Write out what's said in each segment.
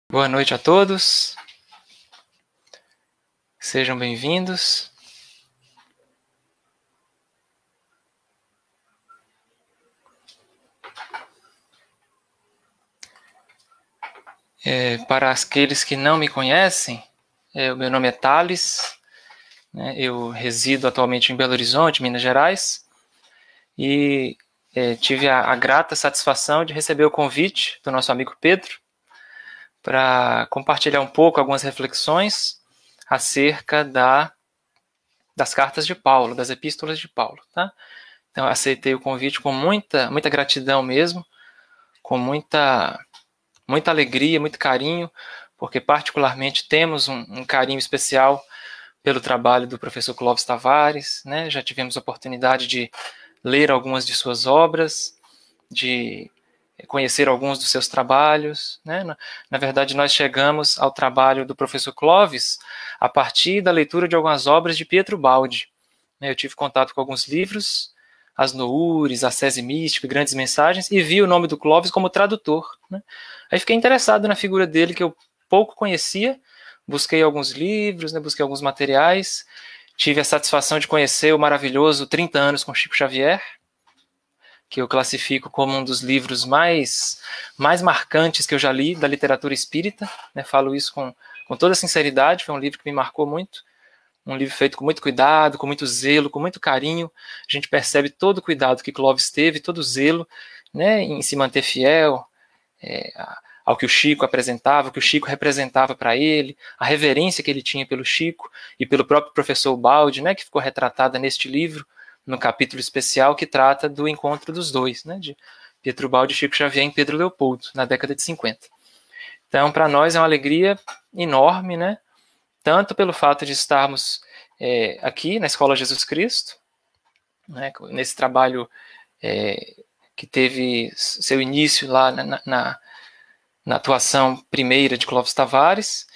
Boa noite a todos, sejam bem-vindos. Para aqueles que não me conhecem, o meu nome é Thales, eu resido atualmente em Belo Horizonte, Minas Gerais, e tive a grata satisfação de receber o convite do nosso amigo Pedro para compartilhar um pouco algumas reflexões acerca das cartas de Paulo, das epístolas de Paulo, tá? Então, aceitei o convite com muita gratidão mesmo, com muita alegria, muito carinho, porque particularmente temos um carinho especial pelo trabalho do professor Clóvis Tavares, né? Já tivemos a oportunidade de ler algumas de suas obras, de conhecer alguns dos seus trabalhos, né? Na verdade, nós chegamos ao trabalho do professor Clóvis a partir da leitura de algumas obras de Pietro Baldi. Eu tive contato com alguns livros, As Noures, Ascese Mística, Grandes Mensagens, e vi o nome do Clóvis como tradutor, né? Aí fiquei interessado na figura dele, que eu pouco conhecia, busquei alguns livros, né, busquei alguns materiais, tive a satisfação de conhecer o maravilhoso 30 anos com Chico Xavier, que eu classifico como um dos livros mais marcantes que eu já li da literatura espírita, né? Falo isso com toda sinceridade, foi um livro que me marcou muito, um livro feito com muito cuidado, com muito zelo, com muito carinho. A gente percebe todo o cuidado que Clóvis teve, todo o zelo, né, em se manter fiel ao que o Chico apresentava, o que o Chico representava para ele, a reverência que ele tinha pelo Chico e pelo próprio professor Baldi, né, que ficou retratada neste livro, no capítulo especial que trata do encontro dos dois, né, de Pietro Baldi e Chico Xavier em Pedro Leopoldo, na década de 50. Então, para nós é uma alegria enorme, né, tanto pelo fato de estarmos aqui na Escola Jesus Cristo, né, nesse trabalho que teve seu início lá na atuação primeira de Clóvis Tavares,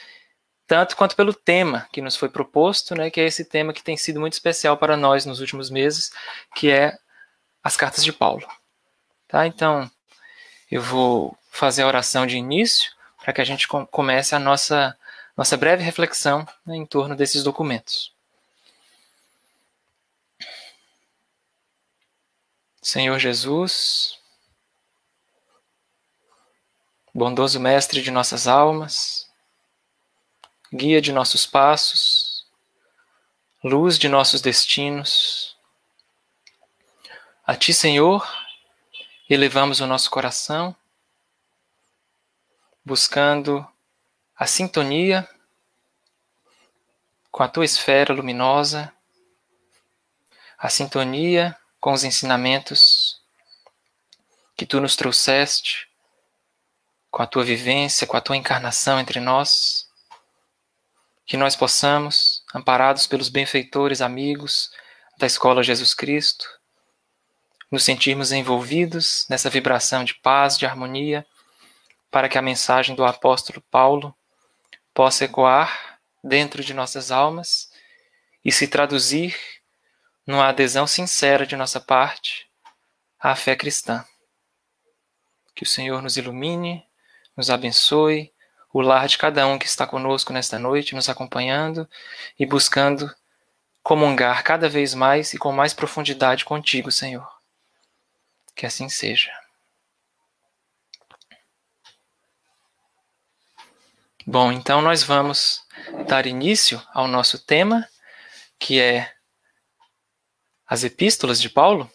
tanto quanto pelo tema que nos foi proposto, né, que é esse tema que tem sido muito especial para nós nos últimos meses, que é as cartas de Paulo. Tá? Então, eu vou fazer a oração de início para que a gente comece a nossa breve reflexão, né, em torno desses documentos. Senhor Jesus, bondoso mestre de nossas almas, guia de nossos passos, luz de nossos destinos, a Ti, Senhor, elevamos o nosso coração, buscando a sintonia com a Tua esfera luminosa, a sintonia com os ensinamentos que Tu nos trouxeste, com a Tua vivência, com a Tua encarnação entre nós, que nós possamos, amparados pelos benfeitores amigos da Escola Jesus Cristo, nos sentirmos envolvidos nessa vibração de paz, de harmonia, para que a mensagem do apóstolo Paulo possa ecoar dentro de nossas almas e se traduzir numa adesão sincera de nossa parte à fé cristã. Que o Senhor nos ilumine, nos abençoe, o lar de cada um que está conosco nesta noite, nos acompanhando e buscando comungar cada vez mais e com mais profundidade contigo, Senhor. Que assim seja. Bom, então nós vamos dar início ao nosso tema, que é as epístolas de Paulo.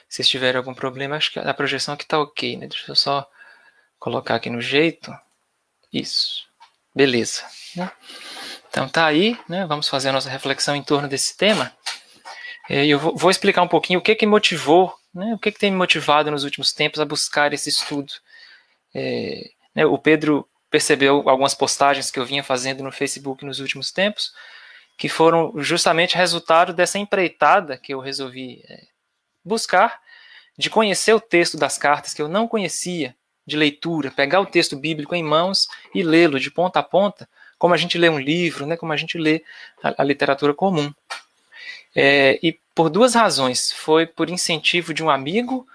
Se tiver algum problema, acho que a projeção aqui está ok, né? Deixa eu só colocar aqui no jeito. Isso. Beleza. Né? Então tá aí, né? Vamos fazer a nossa reflexão em torno desse tema. Eu vou explicar um pouquinho o que motivou, né? O que tem me motivado nos últimos tempos a buscar esse estudo. Né? O Pedro percebeu algumas postagens que eu vinha fazendo no Facebook nos últimos tempos, que foram justamente resultado dessa empreitada que eu resolvi buscar, de conhecer o texto das cartas que eu não conhecia, de leitura, pegar o texto bíblico em mãos e lê-lo de ponta a ponta, como a gente lê um livro, né, como a gente lê a literatura comum. E por duas razões. Foi por incentivo de um amigo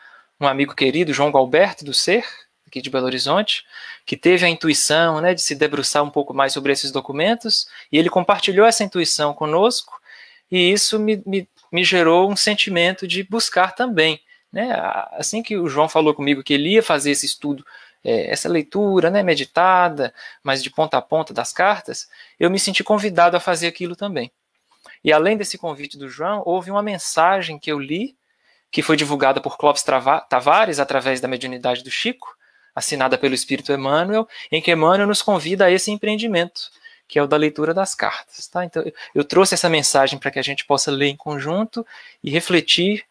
querido, João Galberto do Ser, aqui de Belo Horizonte, que teve a intuição, né, de se debruçar um pouco mais sobre esses documentos, e ele compartilhou essa intuição conosco, e isso me gerou um sentimento de buscar também. Né? Assim que o João falou comigo que ele ia fazer esse estudo, essa leitura, né, meditada, mas de ponta a ponta das cartas, eu me senti convidado a fazer aquilo também. E além desse convite do João, houve uma mensagem que eu li, que foi divulgada por Clóvis Tavares, através da mediunidade do Chico, assinada pelo Espírito Emmanuel, em que Emmanuel nos convida a esse empreendimento, que é o da leitura das cartas. Tá? Então, eu trouxe essa mensagem para que a gente possa ler em conjunto e refletir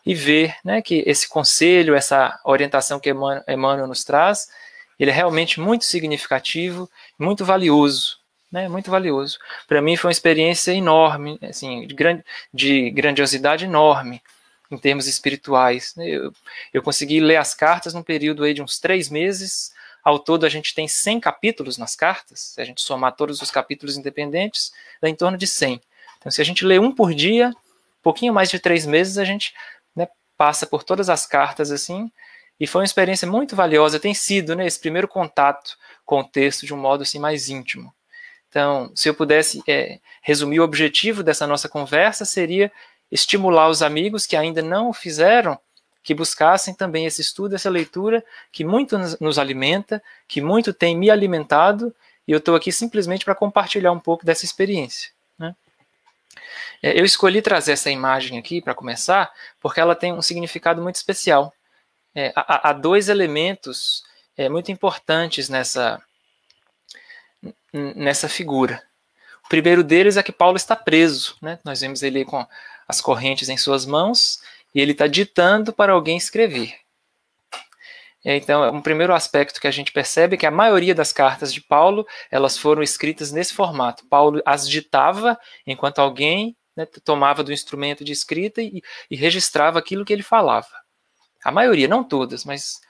e ver, né, que esse conselho, essa orientação que Emmanuel nos traz, ele é realmente muito significativo, muito valioso. Né, muito valioso. Para mim foi uma experiência enorme, assim, de grandiosidade enorme, em termos espirituais. Né? Eu consegui ler as cartas num período aí de uns 3 meses. Ao todo a gente tem 100 capítulos nas cartas. Se a gente somar todos os capítulos independentes, dá em torno de 100. Então, se a gente lê um por dia, pouquinho mais de 3 meses, a gente, né, passa por todas as cartas assim. E foi uma experiência muito valiosa. Tem sido, né, esse primeiro contato com o texto de um modo assim, mais íntimo. Então, se eu pudesse resumir o objetivo dessa nossa conversa, seria estimular os amigos que ainda não o fizeram, que buscassem também esse estudo, essa leitura, que muito nos alimenta, que muito tem me alimentado, e eu estou aqui simplesmente para compartilhar um pouco dessa experiência. Né? Eu escolhi trazer essa imagem aqui, para começar, porque ela tem um significado muito especial. Há 2 elementos muito importantes nessa figura. O primeiro deles é que Paulo está preso. Né? Nós vemos ele com as correntes em suas mãos e ele está ditando para alguém escrever. Então, um primeiro aspecto que a gente percebe é que a maioria das cartas de Paulo, elas foram escritas nesse formato. Paulo as ditava enquanto alguém, né, tomava do instrumento de escrita e registrava aquilo que ele falava. A maioria, não todas, mas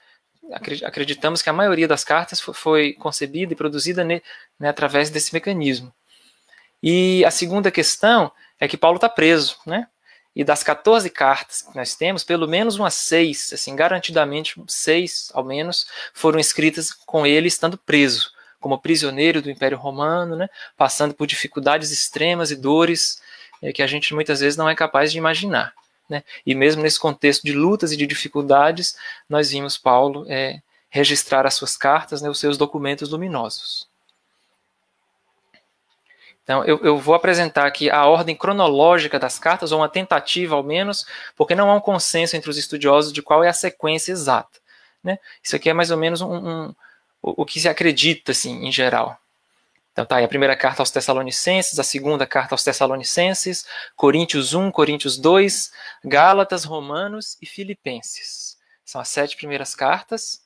acreditamos que a maioria das cartas foi concebida e produzida através desse mecanismo. E a segunda questão é que Paulo está preso, né? E das 14 cartas que nós temos, pelo menos umas 6, assim, garantidamente 6, ao menos, foram escritas com ele estando preso, como prisioneiro do Império Romano, né? Passando por dificuldades extremas e dores que a gente muitas vezes não é capaz de imaginar. Né? E mesmo nesse contexto de lutas e de dificuldades, nós vimos Paulo registrar as suas cartas, né, os seus documentos luminosos. Então, eu vou apresentar aqui a ordem cronológica das cartas, ou uma tentativa ao menos, porque não há um consenso entre os estudiosos de qual é a sequência exata. Né? Isso aqui é mais ou menos o que se acredita, assim, em geral. Então tá aí a primeira carta aos Tessalonicenses, a segunda carta aos Tessalonicenses, Coríntios 1, Coríntios 2, Gálatas, Romanos e Filipenses. São as 7 primeiras cartas.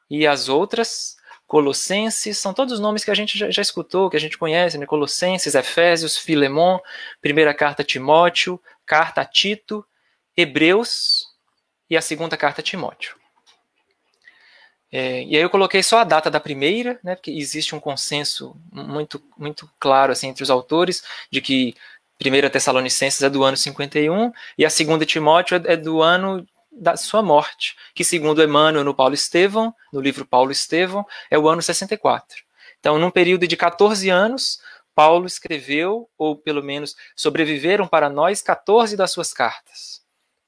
E as outras, Colossenses, são todos os nomes que a gente já escutou, que a gente conhece, né? Colossenses, Efésios, Filemon, primeira carta a Timóteo, carta a Tito, Hebreus e a segunda carta a Timóteo. E aí eu coloquei só a data da primeira, né, porque existe um consenso muito, muito claro assim, entre os autores de que 1 Tessalonicenses é do ano 51 e a segunda Timóteo é do ano da sua morte, que segundo Emmanuel no livro Paulo Estevão, é o ano 64. Então, num período de 14 anos, Paulo escreveu, ou pelo menos sobreviveram para nós 14 das suas cartas.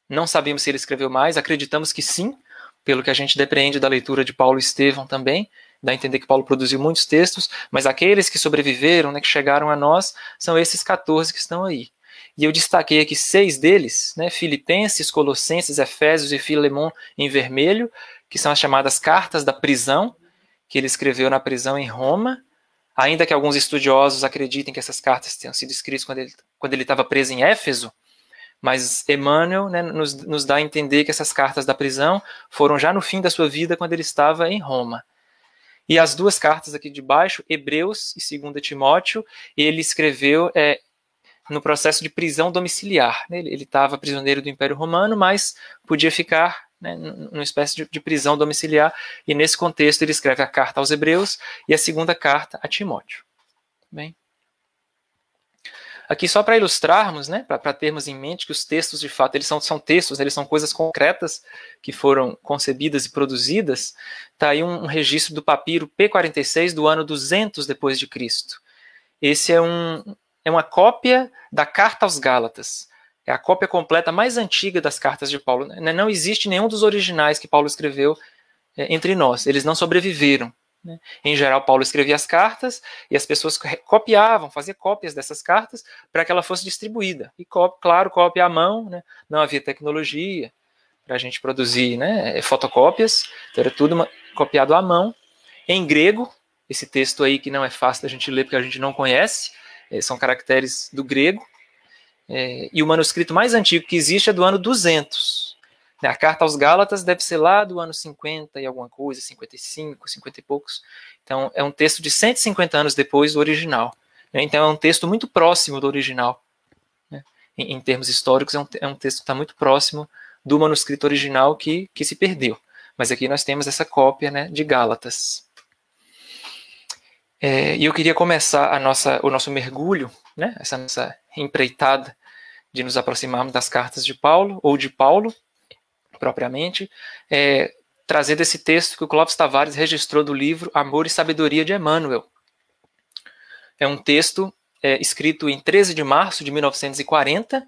Não sabemos se ele escreveu mais, acreditamos que sim, pelo que a gente depreende da leitura de Paulo Estevão também, dá a entender que Paulo produziu muitos textos, mas aqueles que sobreviveram, né, que chegaram a nós, são esses 14 que estão aí. E eu destaquei aqui 6 deles, né, Filipenses, Colossenses, Efésios e Filemon em vermelho, que são as chamadas cartas da prisão, que ele escreveu na prisão em Roma, ainda que alguns estudiosos acreditem que essas cartas tenham sido escritas quando ele estava preso em Éfeso, mas Emmanuel, né, nos dá a entender que essas cartas da prisão foram já no fim da sua vida, quando ele estava em Roma. E as 2 cartas aqui de baixo, Hebreus e 2 Timóteo, ele escreveu no processo de prisão domiciliar. Né? Ele estava prisioneiro do Império Romano, mas podia ficar, né, numa espécie de prisão domiciliar, e nesse contexto ele escreve a carta aos Hebreus e a segunda carta a Timóteo. Bem. aqui só para ilustrarmos, né, para termos em mente que os textos, de fato, eles são textos, eles são coisas concretas que foram concebidas e produzidas. Está aí um registro do papiro P46 do ano 200 depois de Cristo. Esse é uma cópia da Carta aos Gálatas. É a cópia completa mais antiga das cartas de Paulo. Não existe nenhum dos originais que Paulo escreveu entre nós. Eles não sobreviveram. Né? Em geral, Paulo escrevia as cartas e as pessoas copiavam, faziam cópias dessas cartas para que ela fosse distribuída. E, claro, cópia à mão, né? Não havia tecnologia para a gente produzir, né, fotocópias, então era tudo copiado à mão, em grego, esse texto aí que não é fácil da gente ler porque a gente não conhece, são caracteres do grego, e o manuscrito mais antigo que existe é do ano 200. A carta aos Gálatas deve ser lá do ano 50 e alguma coisa, 55, 50 e poucos. Então, é um texto de 150 anos depois do original. Então, é um texto muito próximo do original. Em termos históricos, é um texto que está muito próximo do manuscrito original que se perdeu. Mas aqui nós temos essa cópia, né, de Gálatas. E eu queria começar o nosso mergulho, né, essa nossa empreitada de nos aproximarmos das cartas de Paulo, ou de Paulo, propriamente, trazer desse texto que o Clóvis Tavares registrou do livro Amor e Sabedoria de Emmanuel. É um texto escrito em 13 de março de 1940,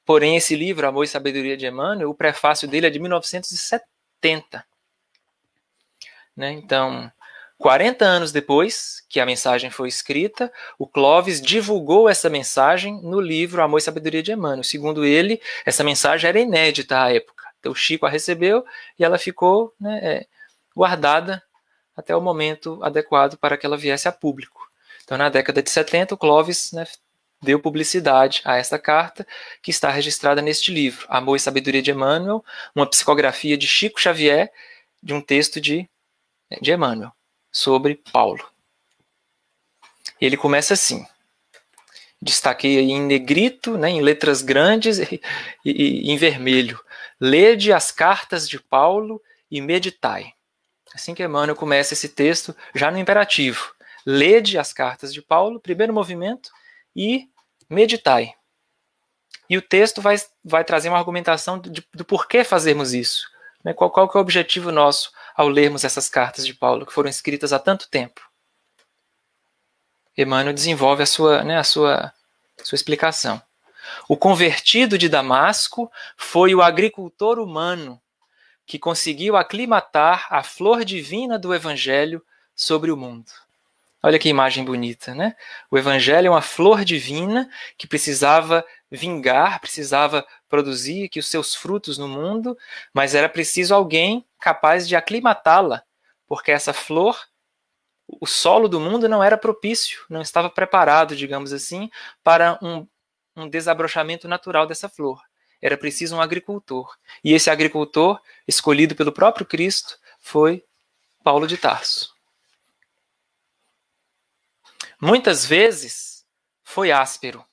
porém esse livro, Amor e Sabedoria de Emmanuel, o prefácio dele é de 1970. Né? Então, 40 anos depois que a mensagem foi escrita, o Clóvis divulgou essa mensagem no livro Amor e Sabedoria de Emmanuel. Segundo ele, essa mensagem era inédita à época. Então, o Chico a recebeu e ela ficou, né, guardada até o momento adequado para que ela viesse a público. Então, na década de 70, o Clóvis, né, deu publicidade a essa carta, que está registrada neste livro, Amor e Sabedoria de Emmanuel, uma psicografia de Chico Xavier, de um texto de Emmanuel, sobre Paulo. Ele começa assim. Destaquei aí em negrito, né, em letras grandes e em vermelho. Lede as cartas de Paulo e meditai. Assim que Emmanuel começa esse texto, já no imperativo. Lede as cartas de Paulo, primeiro movimento, e meditai. E o texto vai trazer uma argumentação do porquê fazermos isso. Né? Qual que é o objetivo nosso ao lermos essas cartas de Paulo, que foram escritas há tanto tempo? Emmanuel desenvolve a sua explicação. O convertido de Damasco foi o agricultor humano que conseguiu aclimatar a flor divina do Evangelho sobre o mundo. Olha que imagem bonita, né? O Evangelho é uma flor divina que precisava vingar, precisava produzir aqui os seus frutos no mundo, mas era preciso alguém capaz de aclimatá-la, porque essa flor, o solo do mundo não era propício, não estava preparado, digamos assim, para um desabrochamento natural dessa flor. Era preciso um agricultor. E esse agricultor, escolhido pelo próprio Cristo, foi Paulo de Tarso. Muitas vezes foi áspero.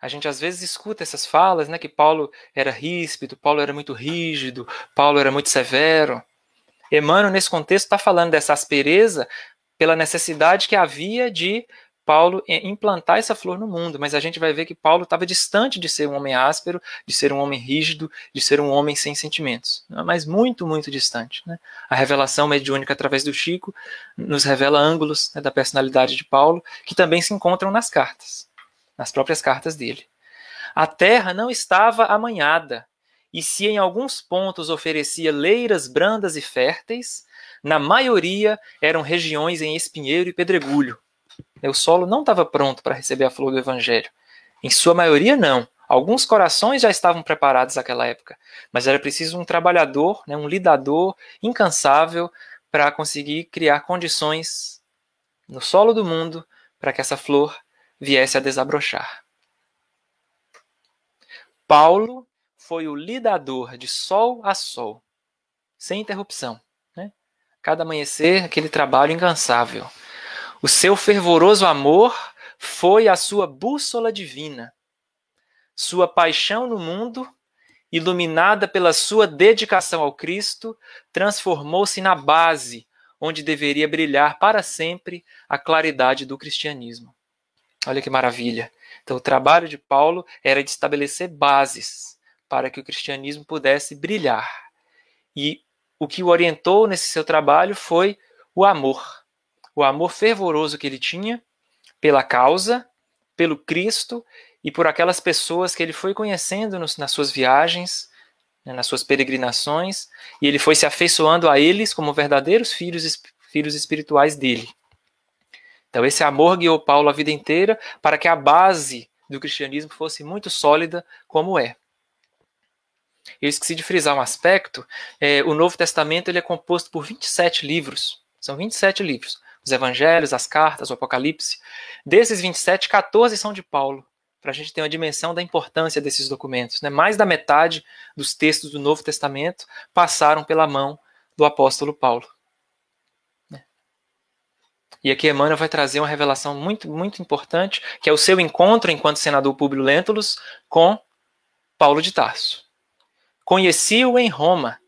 A gente às vezes escuta essas falas, né, que Paulo era ríspido, Paulo era muito rígido, Paulo era muito severo. Emmanuel, nesse contexto, está falando dessa aspereza pela necessidade que havia de Paulo implantar essa flor no mundo, mas a gente vai ver que Paulo estava distante de ser um homem áspero, de ser um homem rígido, de ser um homem sem sentimentos, mas muito, muito distante. Né? A revelação mediúnica através do Chico nos revela ângulos, né, da personalidade de Paulo, que também se encontram nas cartas, nas próprias cartas dele. A terra não estava amanhada, e se em alguns pontos oferecia leiras brandas e férteis, na maioria eram regiões em espinheiro e pedregulho. O solo não estava pronto para receber a flor do Evangelho. Em sua maioria, não. Alguns corações já estavam preparados naquela época, mas era preciso um trabalhador, né, um lidador incansável para conseguir criar condições no solo do mundo para que essa flor viesse a desabrochar. Paulo foi o lidador de sol a sol, sem interrupção. Né? Cada amanhecer, aquele trabalho incansável. O seu fervoroso amor foi a sua bússola divina. Sua paixão no mundo, iluminada pela sua dedicação ao Cristo, transformou-se na base onde deveria brilhar para sempre a claridade do cristianismo. Olha que maravilha. Então, o trabalho de Paulo era de estabelecer bases para que o cristianismo pudesse brilhar. E o que o orientou nesse seu trabalho foi o amor fervoroso que ele tinha pela causa, pelo Cristo e por aquelas pessoas que ele foi conhecendo nas suas viagens, nas suas peregrinações, e ele foi se afeiçoando a eles como verdadeiros filhos espirituais dele. Então esse amor guiou Paulo a vida inteira para que a base do cristianismo fosse muito sólida como é. Eu esqueci de frisar um aspecto, o Novo Testamento ele é composto por 27 livros, são 27 livros, os evangelhos, as cartas, o Apocalipse. Desses 27, 14 são de Paulo, para a gente ter uma dimensão da importância desses documentos. Né? Mais da metade dos textos do Novo Testamento passaram pela mão do apóstolo Paulo. E aqui Emmanuel vai trazer uma revelação muito, muito importante, que é o seu encontro enquanto senador Públio Lentulus com Paulo de Tarso. Conheci-o em Roma,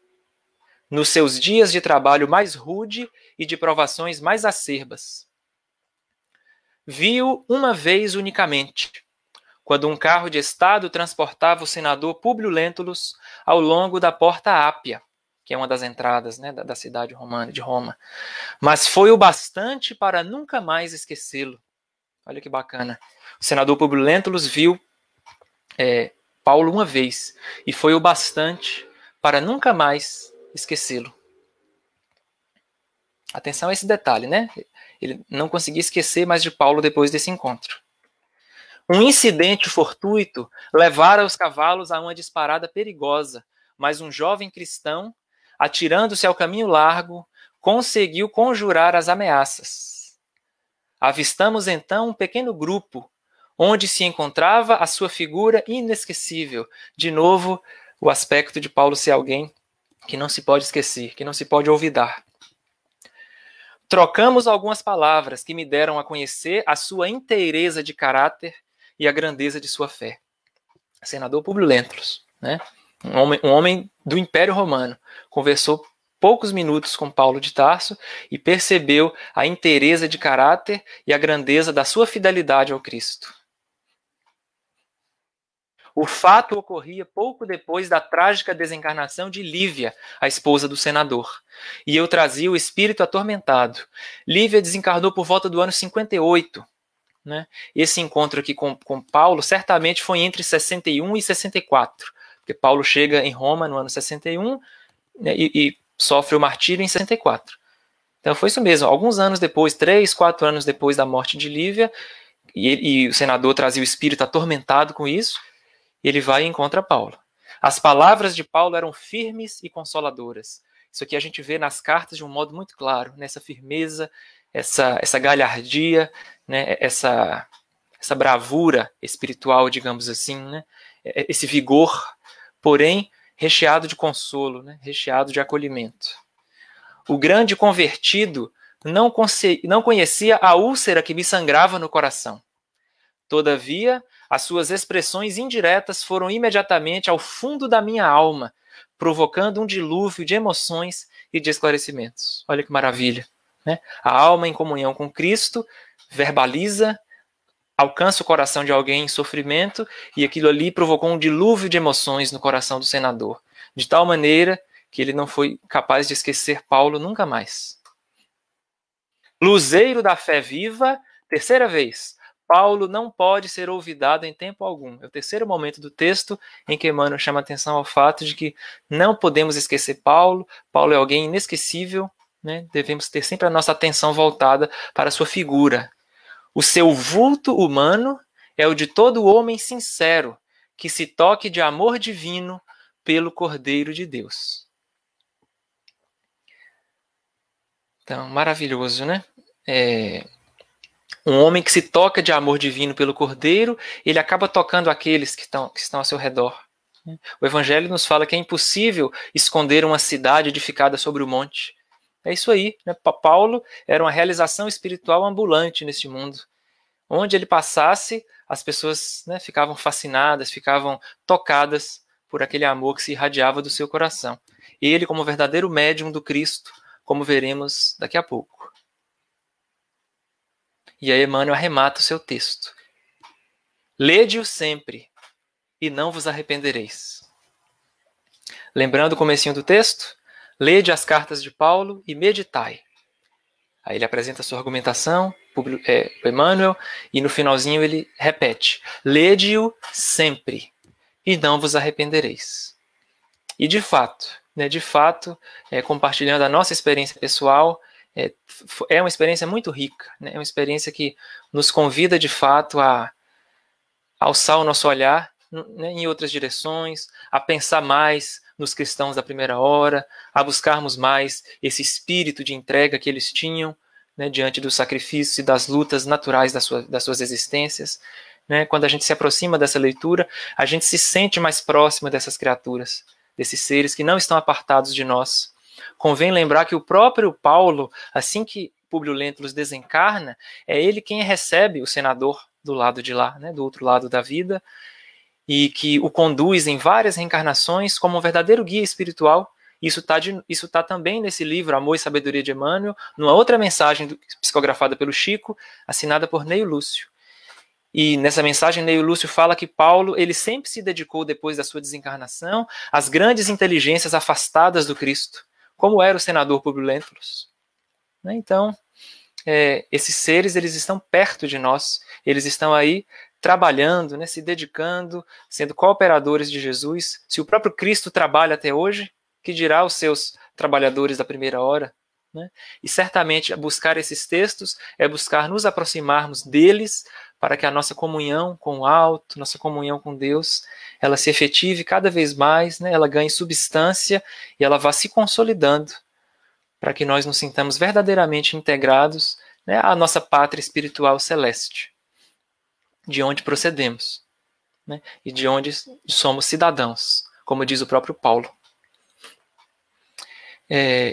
nos seus dias de trabalho mais rude e de provações mais acerbas. Vi-o uma vez unicamente, quando um carro de estado transportava o senador Públio Lentulus ao longo da Porta Ápia, que é uma das entradas, né, da cidade romana, de Roma. Mas foi o bastante para nunca mais esquecê-lo. Olha que bacana. O senador Públio Lentulus viu Paulo uma vez, e foi o bastante para nunca mais esquecê-lo. Atenção a esse detalhe, né? Ele não conseguia esquecer mais de Paulo depois desse encontro. Um incidente fortuito levara os cavalos a uma disparada perigosa, mas um jovem cristão, atirando-se ao caminho largo, conseguiu conjurar as ameaças. Avistamos então um pequeno grupo, onde se encontrava a sua figura inesquecível. De novo, o aspecto de Paulo ser alguém que não se pode esquecer, que não se pode olvidar. Trocamos algumas palavras que me deram a conhecer a sua inteireza de caráter e a grandeza de sua fé. Senador Públio Lentulus, né? Um homem do Império Romano, conversou poucos minutos com Paulo de Tarso e percebeu a inteireza de caráter e a grandeza da sua fidelidade ao Cristo. O fato ocorria pouco depois da trágica desencarnação de Lívia, a esposa do senador. E eu trazia o espírito atormentado. Lívia desencarnou por volta do ano 58. Né? Esse encontro aqui com Paulo certamente foi entre 61 e 64. Porque Paulo chega em Roma no ano 61, né, e sofre o martírio em 64. Então foi isso mesmo. Alguns anos depois, 3, 4 anos depois da morte de Lívia, e o senador trazia o espírito atormentado com isso, ele vai e encontra Paulo. As palavras de Paulo eram firmes e consoladoras. Isso aqui a gente vê nas cartas de um modo muito claro, nessa firmeza, essa galhardia, né, essa bravura espiritual, digamos assim, né, esse vigor, porém recheado de consolo, né, recheado de acolhimento. O grande convertido não conhecia a úlcera que me sangrava no coração. Todavia, as suas expressões indiretas foram imediatamente ao fundo da minha alma, provocando um dilúvio de emoções e de esclarecimentos. Olha que maravilha. Né? A alma em comunhão com Cristo verbaliza, alcança o coração de alguém em sofrimento, e aquilo ali provocou um dilúvio de emoções no coração do senador, de tal maneira que ele não foi capaz de esquecer Paulo nunca mais. Luzeiro da fé viva, terceira vez. Paulo não pode ser olvidado em tempo algum. É o terceiro momento do texto em que Emmanuel chama atenção ao fato de que não podemos esquecer Paulo. Paulo é alguém inesquecível, né? Devemos ter sempre a nossa atenção voltada para a sua figura. O seu vulto humano é o de todo homem sincero, que se toque de amor divino pelo Cordeiro de Deus. Então, maravilhoso, né? Um homem que se toca de amor divino pelo Cordeiro, ele acaba tocando aqueles que estão ao seu redor. O Evangelho nos fala que é impossível esconder uma cidade edificada sobre o monte. É isso aí. Né? Paulo era uma realização espiritual ambulante neste mundo. Onde ele passasse, as pessoas, né, ficavam fascinadas, ficavam tocadas por aquele amor que se irradiava do seu coração. Ele, como verdadeiro médium do Cristo, como veremos daqui a pouco. E aí Emmanuel arremata o seu texto. Lede-o sempre, e não vos arrependereis. Lembrando o comecinho do texto, lede as cartas de Paulo e meditai. Aí ele apresenta a sua argumentação, o Emmanuel, e no finalzinho ele repete, lede-o sempre, e não vos arrependereis. E de fato, compartilhando a nossa experiência pessoal, é uma experiência muito rica, né? É uma experiência que nos convida de fato a alçar o nosso olhar, né, em outras direções, a pensar mais nos cristãos da primeira hora, a buscarmos mais esse espírito de entrega que eles tinham, né, diante do sacrifício e das lutas naturais das suas existências. Né? Quando a gente se aproxima dessa leitura, a gente se sente mais próximo dessas criaturas, desses seres que não estão apartados de nós. Convém lembrar que o próprio Paulo, assim que Públio Lentulus desencarna, é ele quem recebe o senador do lado de lá, né, do outro lado da vida, e que o conduz em várias reencarnações como um verdadeiro guia espiritual. Isso tá também nesse livro, Amor e Sabedoria de Emmanuel, numa outra mensagem psicografada pelo Chico, assinada por Neio Lúcio. E nessa mensagem, Neio Lúcio fala que Paulo ele sempre se dedicou, depois da sua desencarnação, às grandes inteligências afastadas do Cristo, como era o senador Públio Lentulus. Então, esses seres eles estão perto de nós, eles estão aí trabalhando, né, se dedicando, sendo cooperadores de Jesus. Se o próprio Cristo trabalha até hoje, que dirá os seus trabalhadores da primeira hora? Né? E certamente buscar esses textos é buscar nos aproximarmos deles para que a nossa comunhão com o alto, nossa comunhão com Deus, ela se efetive cada vez mais, né? Ela ganhe substância e ela vá se consolidando para que nós nos sintamos verdadeiramente integrados, né, à nossa pátria espiritual celeste, de onde procedemos, né, e de onde somos cidadãos, como diz o próprio Paulo.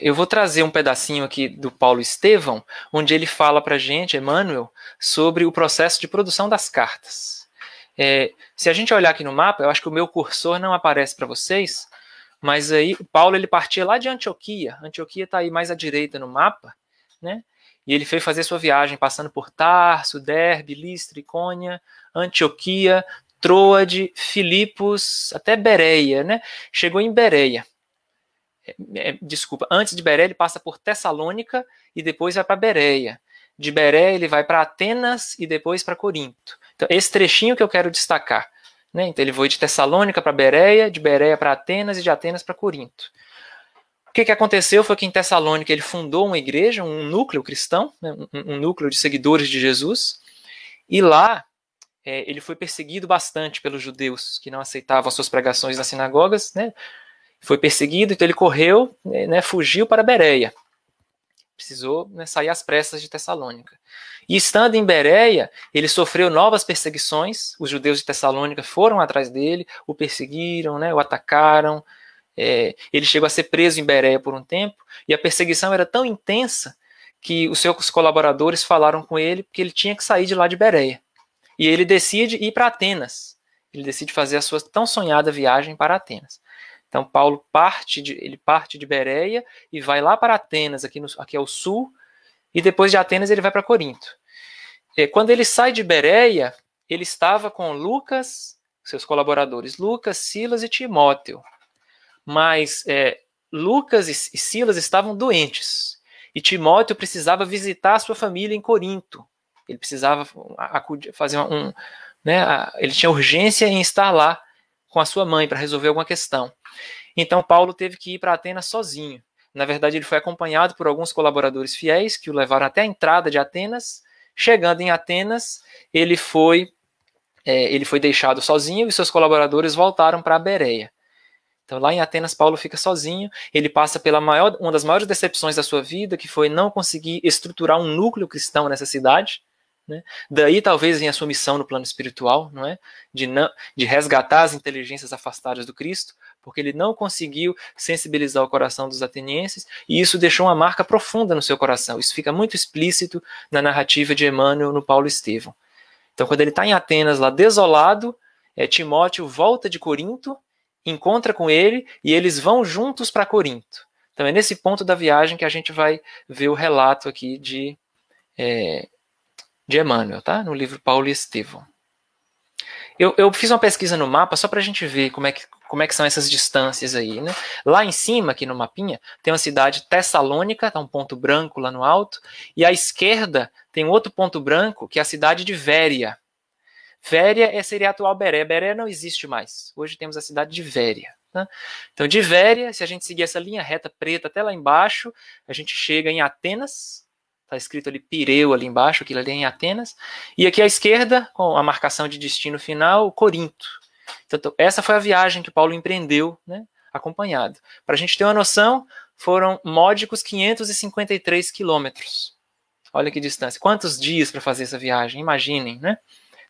Eu vou trazer um pedacinho aqui do Paulo Estevão, onde ele fala para a gente, Emmanuel, sobre o processo de produção das cartas. Se a gente olhar aqui no mapa, eu acho que o meu cursor não aparece para vocês, mas aí o Paulo ele partia lá de Antioquia. Antioquia está aí mais à direita no mapa, né? E ele foi fazer sua viagem passando por Tarso, Derbe, Listra, Icônia, Antioquia, Troade, Filipos, até Bereia, né? Chegou em Bereia. Antes de Bereia ele passa por Tessalônica e depois vai para Bereia. De Bereia ele vai para Atenas e depois para Corinto. Então esse trechinho que eu quero destacar. Né? Então ele foi de Tessalônica para Bereia, de Bereia para Atenas e de Atenas para Corinto. O que aconteceu foi que em Tessalônica ele fundou uma igreja, um núcleo cristão, né? um núcleo de seguidores de Jesus, e lá ele foi perseguido bastante pelos judeus que não aceitavam as suas pregações nas sinagogas, né? Foi perseguido, então ele correu, né, fugiu para Bereia. Precisou, né, sair às pressas de Tessalônica. E estando em Bereia, ele sofreu novas perseguições. Os judeus de Tessalônica foram atrás dele, o perseguiram, né, o atacaram. Ele chegou a ser preso em Bereia por um tempo, e a perseguição era tão intensa que os seus colaboradores falaram com ele que ele tinha que sair de lá de Bereia. E ele decide ir para Atenas. Ele decide fazer a sua tão sonhada viagem para Atenas. Então Paulo parte de Bereia e vai lá para Atenas, aqui ao sul, e depois de Atenas ele vai para Corinto. Quando ele sai de Bereia, ele estava com Lucas, seus colaboradores, Lucas, Silas e Timóteo. Mas Lucas e Silas estavam doentes, e Timóteo precisava visitar a sua família em Corinto. Ele precisava fazer ele tinha urgência em estar lá com a sua mãe para resolver alguma questão. Então Paulo teve que ir para Atenas sozinho. Na verdade, ele foi acompanhado por alguns colaboradores fiéis que o levaram até a entrada de Atenas. Chegando em Atenas, ele foi deixado sozinho e seus colaboradores voltaram para Bereia. Então lá em Atenas, Paulo fica sozinho. Ele passa pela uma das maiores decepções da sua vida, que foi não conseguir estruturar um núcleo cristão nessa cidade. Né? Daí talvez venha a sua missão no plano espiritual, não é? De resgatar as inteligências afastadas do Cristo, porque ele não conseguiu sensibilizar o coração dos atenienses, e isso deixou uma marca profunda no seu coração. Isso fica muito explícito na narrativa de Emmanuel no Paulo Estevão. Então quando ele está em Atenas lá desolado, Timóteo volta de Corinto, encontra com ele e eles vão juntos para Corinto. Então é nesse ponto da viagem que a gente vai ver o relato aqui de Emmanuel, tá? No livro Paulo e Estevão. Eu fiz uma pesquisa no mapa só para a gente ver como é que são essas distâncias aí, né? Lá em cima, aqui no mapinha, tem uma cidade Tessalônica, tá um ponto branco lá no alto, e à esquerda tem outro ponto branco, que é a cidade de Véria. Véria seria a atual Bereia. Bereia não existe mais. Hoje temos a cidade de Véria. Tá? Então, de Véria, se a gente seguir essa linha reta preta até lá embaixo, a gente chega em Atenas. Está escrito ali Pireu ali embaixo, aquilo ali é em Atenas. E aqui à esquerda, com a marcação de destino final, Corinto. Então, essa foi a viagem que Paulo empreendeu, né, acompanhado. Para a gente ter uma noção, foram módicos 553 quilômetros. Olha que distância. Quantos dias para fazer essa viagem? Imaginem, né?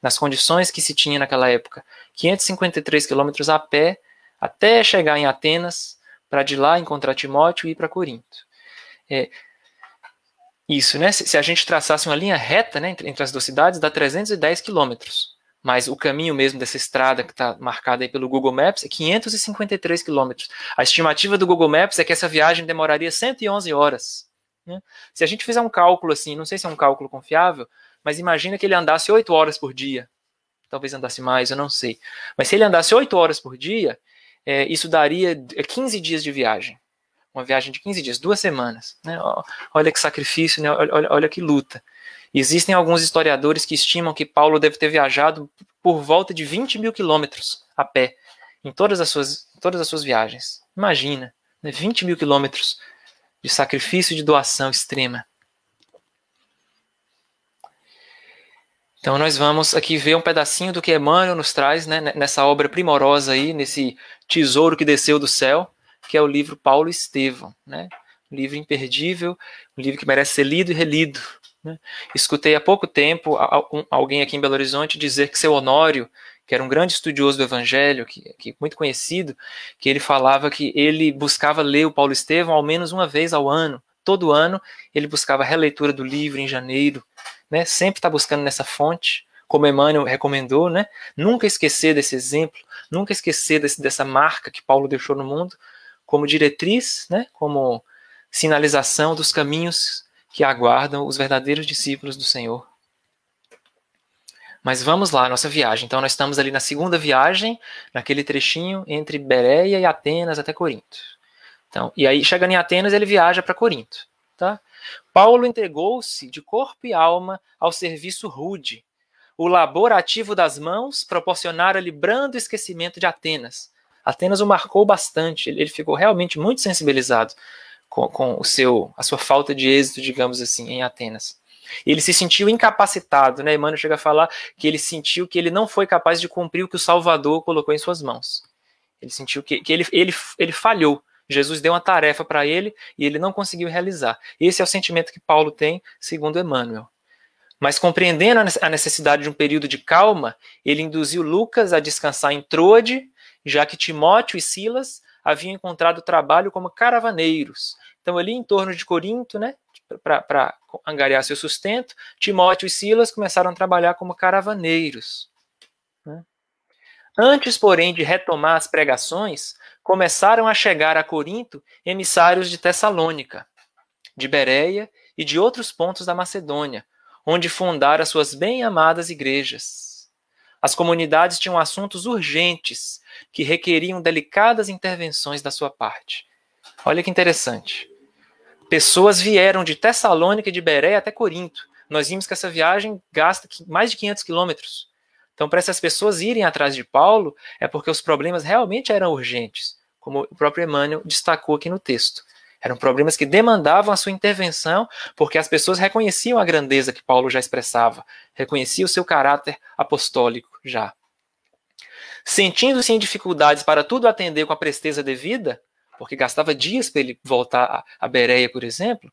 Nas condições que se tinha naquela época. 553 quilômetros a pé, até chegar em Atenas, para de lá encontrar Timóteo e ir para Corinto. Isso, né? Se a gente traçasse uma linha reta, né, entre as duas cidades, dá 310 quilômetros. Mas o caminho mesmo dessa estrada que está marcada aí pelo Google Maps é 553 quilômetros. A estimativa do Google Maps é que essa viagem demoraria 111 horas. Né? Se a gente fizer um cálculo assim, não sei se é um cálculo confiável, mas imagina que ele andasse 8 horas por dia. Talvez andasse mais, eu não sei. Mas se ele andasse 8 horas por dia, isso daria 15 dias de viagem. Uma viagem de 15 dias, 2 semanas. Né? Olha que sacrifício, né? Olha que luta. Existem alguns historiadores que estimam que Paulo deve ter viajado por volta de 20 mil quilômetros a pé, em todas as suas viagens. Imagina, né? 20 mil quilômetros de sacrifício e de doação extrema. Então nós vamos aqui ver um pedacinho do que Emmanuel nos traz, né, nessa obra primorosa aí, nesse tesouro que desceu do céu, que é o livro Paulo e Estevão, né? Um livro imperdível, um livro que merece ser lido e relido. Né? Escutei há pouco tempo alguém aqui em Belo Horizonte dizer que seu Honório, que era um grande estudioso do Evangelho, que muito conhecido, que ele falava que ele buscava ler o Paulo e Estevão ao menos uma vez ao ano. Todo ano ele buscava a releitura do livro em janeiro, né? Sempre está buscando nessa fonte, como Emmanuel recomendou, né? Nunca esquecer desse exemplo, nunca esquecer dessa marca que Paulo deixou no mundo, como diretriz, né? Como sinalização dos caminhos que aguardam os verdadeiros discípulos do Senhor. Mas vamos lá, nossa viagem. Então nós estamos ali na segunda viagem, naquele trechinho entre Bereia e Atenas até Corinto. Então, e aí, chegando em Atenas, ele viaja para Corinto. Tá? Paulo entregou-se de corpo e alma ao serviço rude. O labor ativo das mãos proporcionara-lhe brando esquecimento de Atenas. Atenas o marcou bastante, ele ficou realmente muito sensibilizado com a sua falta de êxito, digamos assim, em Atenas. Ele se sentiu incapacitado, né? Emmanuel chega a falar que ele sentiu que ele não foi capaz de cumprir o que o Salvador colocou em suas mãos. Ele sentiu que ele falhou. Jesus deu uma tarefa para ele e ele não conseguiu realizar. Esse é o sentimento que Paulo tem, segundo Emmanuel. Mas compreendendo a necessidade de um período de calma, ele induziu Lucas a descansar em Troade, já que Timóteo e Silas haviam encontrado trabalho como caravaneiros. Então, ali em torno de Corinto, né, para angariar seu sustento, Timóteo e Silas começaram a trabalhar como caravaneiros. Né? Antes, porém, de retomar as pregações, começaram a chegar a Corinto emissários de Tessalônica, de Bereia e de outros pontos da Macedônia, onde fundaram suas bem-amadas igrejas. As comunidades tinham assuntos urgentes que requeriam delicadas intervenções da sua parte. Olha que interessante. Pessoas vieram de Tessalônica e de Bereia até Corinto. Nós vimos que essa viagem gasta mais de 500 quilômetros. Então, para essas pessoas irem atrás de Paulo, é porque os problemas realmente eram urgentes, como o próprio Emmanuel destacou aqui no texto. Eram problemas que demandavam a sua intervenção, porque as pessoas reconheciam a grandeza que Paulo já expressava, reconheciam o seu caráter apostólico já. Sentindo-se em dificuldades para tudo atender com a presteza devida, porque gastava dias para ele voltar a Bereia, por exemplo,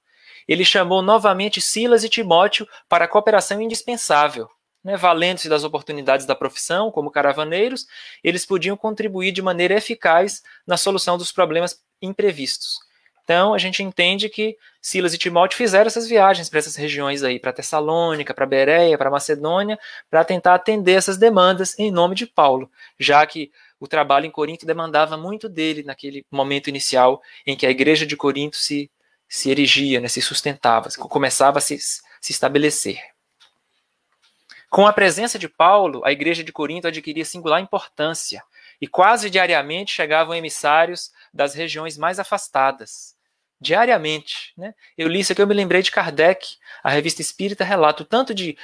ele chamou novamente Silas e Timóteo para a cooperação indispensável. Né, valendo-se das oportunidades da profissão, como caravaneiros, eles podiam contribuir de maneira eficaz na solução dos problemas imprevistos. Então, a gente entende que Silas e Timóteo fizeram essas viagens para essas regiões aí, para Tessalônica, para Bereia, para Macedônia, para tentar atender essas demandas em nome de Paulo, já que o trabalho em Corinto demandava muito dele naquele momento inicial em que a igreja de Corinto se erigia, né, se sustentava, começava a se estabelecer. Com a presença de Paulo, a igreja de Corinto adquiria singular importância e quase diariamente chegavam emissários das regiões mais afastadas. Diariamente. Né? Eu li isso aqui, eu me lembrei de Kardec. A Revista Espírita relata o tanto de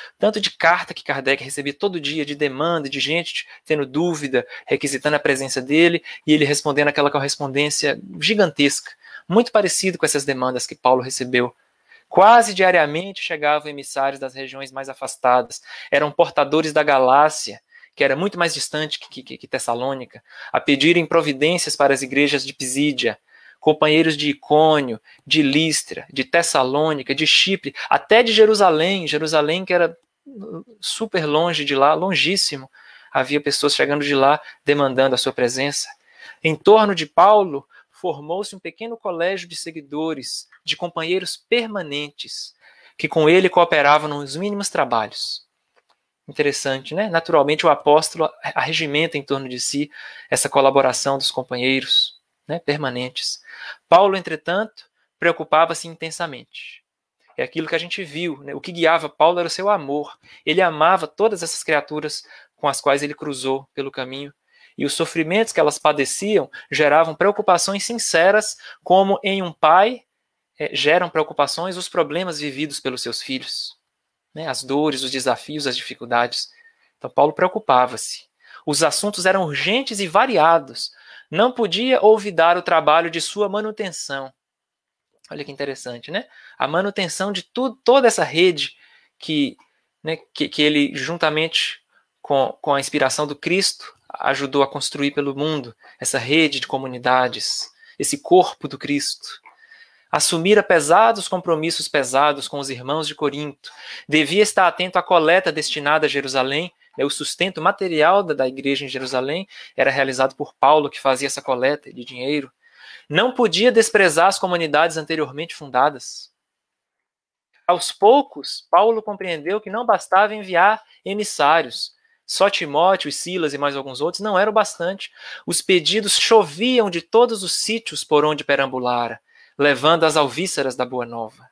carta que Kardec recebia todo dia, de demanda, de gente tendo dúvida, requisitando a presença dele, e ele respondendo aquela correspondência gigantesca, muito parecido com essas demandas que Paulo recebeu. Quase diariamente chegavam emissários das regiões mais afastadas. Eram portadores da Galácia, que era muito mais distante que Tessalônica, a pedirem providências para as igrejas de Pisídia, companheiros de Icônio, de Listra, de Tessalônica, de Chipre, até de Jerusalém. Jerusalém, que era super longe de lá, longíssimo. Havia pessoas chegando de lá demandando a sua presença. Em torno de Paulo, formou-se um pequeno colégio de seguidores, de companheiros permanentes, que com ele cooperavam nos mínimos trabalhos. Interessante, né? Naturalmente, o apóstolo arregimenta em torno de si essa colaboração dos companheiros, né, permanentes. Paulo, entretanto, preocupava-se intensamente. É aquilo que a gente viu, né? O que guiava Paulo era o seu amor. Ele amava todas essas criaturas com as quais ele cruzou pelo caminho. E os sofrimentos que elas padeciam geravam preocupações sinceras, como em um pai geram preocupações os problemas vividos pelos seus filhos, né? As dores, os desafios, as dificuldades. Então Paulo preocupava-se. Os assuntos eram urgentes e variados. Não podia olvidar o trabalho de sua manutenção. Olha que interessante, né? A manutenção de toda essa rede que ele, juntamente com a inspiração do Cristo, ajudou a construir pelo mundo, essa rede de comunidades, esse corpo do Cristo. Assumira pesados compromissos pesados com os irmãos de Corinto. Devia estar atento à coleta destinada a Jerusalém. O sustento material da igreja em Jerusalém era realizado por Paulo, que fazia essa coleta de dinheiro. Não podia desprezar as comunidades anteriormente fundadas. Aos poucos, Paulo compreendeu que não bastava enviar emissários. Só Timóteo e Silas e mais alguns outros não eram bastante. Os pedidos choviam de todos os sítios por onde perambulara, levando as alvíceras da Boa Nova.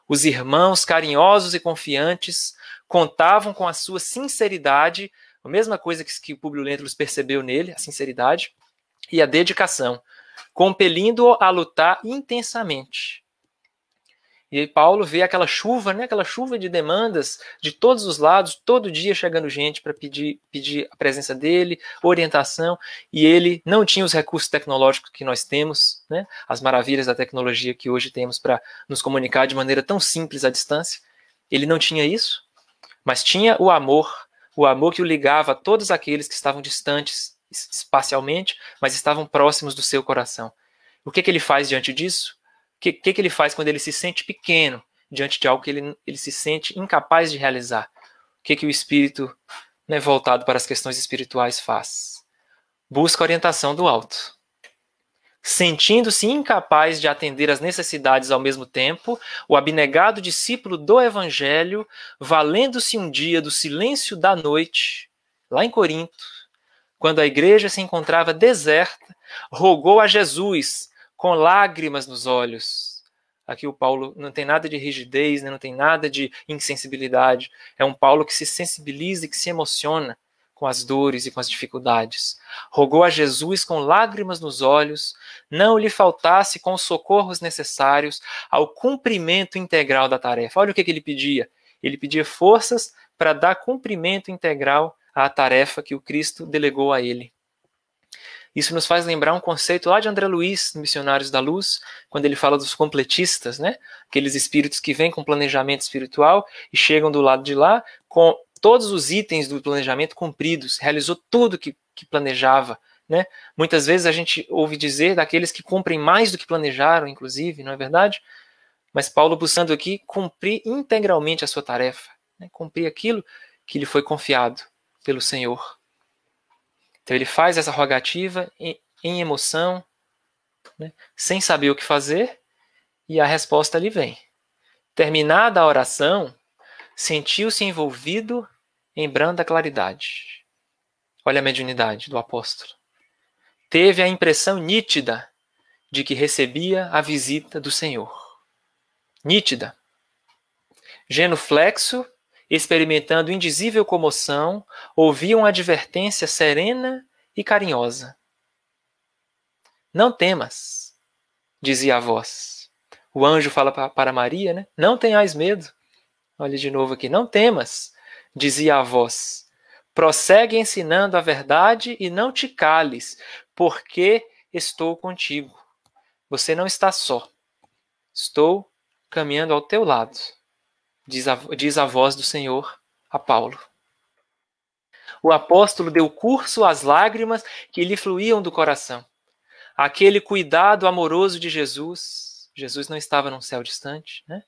Os irmãos, carinhosos e confiantes, contavam com a sua sinceridade, a mesma coisa que o Públio Lentulus percebeu nele, a sinceridade e a dedicação, compelindo-o a lutar intensamente. E aí Paulo vê aquela chuva, né, aquela chuva de demandas de todos os lados, todo dia chegando gente para pedir a presença dele, orientação, e ele não tinha os recursos tecnológicos que nós temos, né, as maravilhas da tecnologia que hoje temos para nos comunicar de maneira tão simples à distância. Ele não tinha isso, mas tinha o amor que o ligava a todos aqueles que estavam distantes espacialmente, mas estavam próximos do seu coração. O que ele faz diante disso? O que ele faz quando ele se sente pequeno diante de algo que ele se sente incapaz de realizar? O que o espírito, né, voltado para as questões espirituais faz? Busca a orientação do alto. Sentindo-se incapaz de atender às necessidades ao mesmo tempo, o abnegado discípulo do Evangelho, valendo-se um dia do silêncio da noite, lá em Corinto, quando a igreja se encontrava deserta, rogou a Jesus com lágrimas nos olhos. Aqui o Paulo não tem nada de rigidez, né? Não tem nada de insensibilidade. É um Paulo que se sensibiliza e que se emociona com as dores e com as dificuldades. Rogou a Jesus com lágrimas nos olhos, não lhe faltasse com os socorros necessários ao cumprimento integral da tarefa. Olha o que ele pedia. Ele pedia forças para dar cumprimento integral à tarefa que o Cristo delegou a ele. Isso nos faz lembrar um conceito lá de André Luiz, Missionários da Luz, quando ele fala dos completistas, né? Aqueles espíritos que vêm com planejamento espiritual e chegam do lado de lá com todos os itens do planejamento cumpridos, realizou tudo que planejava. Né? Muitas vezes a gente ouve dizer daqueles que cumprem mais do que planejaram, inclusive, não é verdade? Mas Paulo buscando aqui cumprir integralmente a sua tarefa, né? Cumprir aquilo que lhe foi confiado pelo Senhor. Então ele faz essa rogativa em emoção, né, sem saber o que fazer, e a resposta lhe vem. Terminada a oração, sentiu-se envolvido em branda claridade. Olha a mediunidade do apóstolo. Teve a impressão nítida de que recebia a visita do Senhor. Nítida. Genuflexo experimentando indizível comoção, ouviam uma advertência serena e carinhosa. Não temas, dizia a voz. O anjo fala para Maria, né? Não tenhais medo. Olha de novo aqui. Não temas, dizia a voz. Prossegue ensinando a verdade e não te cales, porque estou contigo. Você não está só. Estou caminhando ao teu lado, diz a voz do Senhor a Paulo. O apóstolo deu curso às lágrimas que lhe fluíam do coração. Aquele cuidado amoroso de Jesus, Jesus não estava num céu distante, né?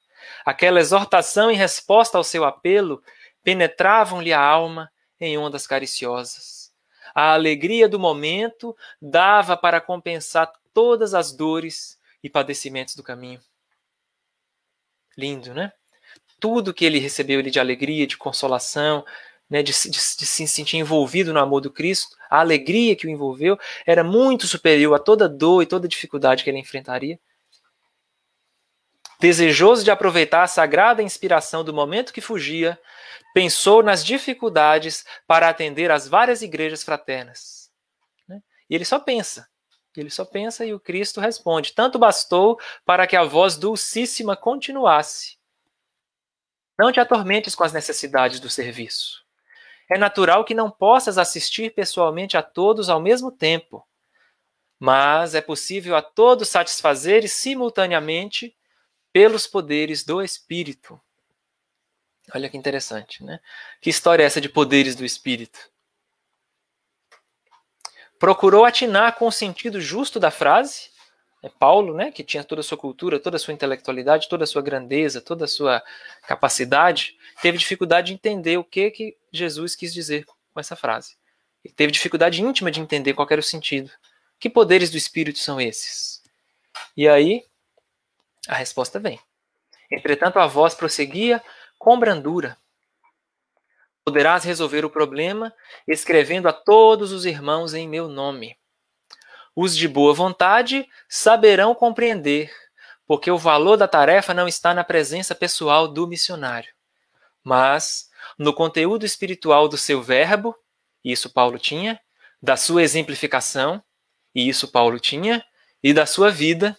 Aquela exortação em resposta ao seu apelo, penetravam-lhe a alma em ondas cariciosas. A alegria do momento dava para compensar todas as dores e padecimentos do caminho. Lindo, né? Tudo que ele recebeu de alegria, de consolação, né, de se sentir envolvido no amor do Cristo, a alegria que o envolveu era muito superior a toda dor e toda dificuldade que ele enfrentaria. Desejoso de aproveitar a sagrada inspiração do momento que fugia, pensou nas dificuldades para atender às várias igrejas fraternas. E ele só pensa e o Cristo responde. Tanto bastou para que a voz dulcíssima continuasse. Não te atormentes com as necessidades do serviço. É natural que não possas assistir pessoalmente a todos ao mesmo tempo, mas é possível a todos satisfazeres simultaneamente pelos poderes do Espírito. Olha que interessante, né? Que história é essa de poderes do Espírito? Procurou atinar com o sentido justo da frase. Paulo, né, que tinha toda a sua cultura, toda a sua intelectualidade, toda a sua grandeza, toda a sua capacidade, teve dificuldade de entender o que Jesus quis dizer com essa frase. Ele teve dificuldade íntima de entender qual era o sentido. Que poderes do Espírito são esses? E aí, a resposta vem. Entretanto, a voz prosseguia com brandura. Poderás resolver o problema escrevendo a todos os irmãos em meu nome. Os de boa vontade saberão compreender, porque o valor da tarefa não está na presença pessoal do missionário, mas no conteúdo espiritual do seu verbo, e isso Paulo tinha, da sua exemplificação, e isso Paulo tinha, e da sua vida,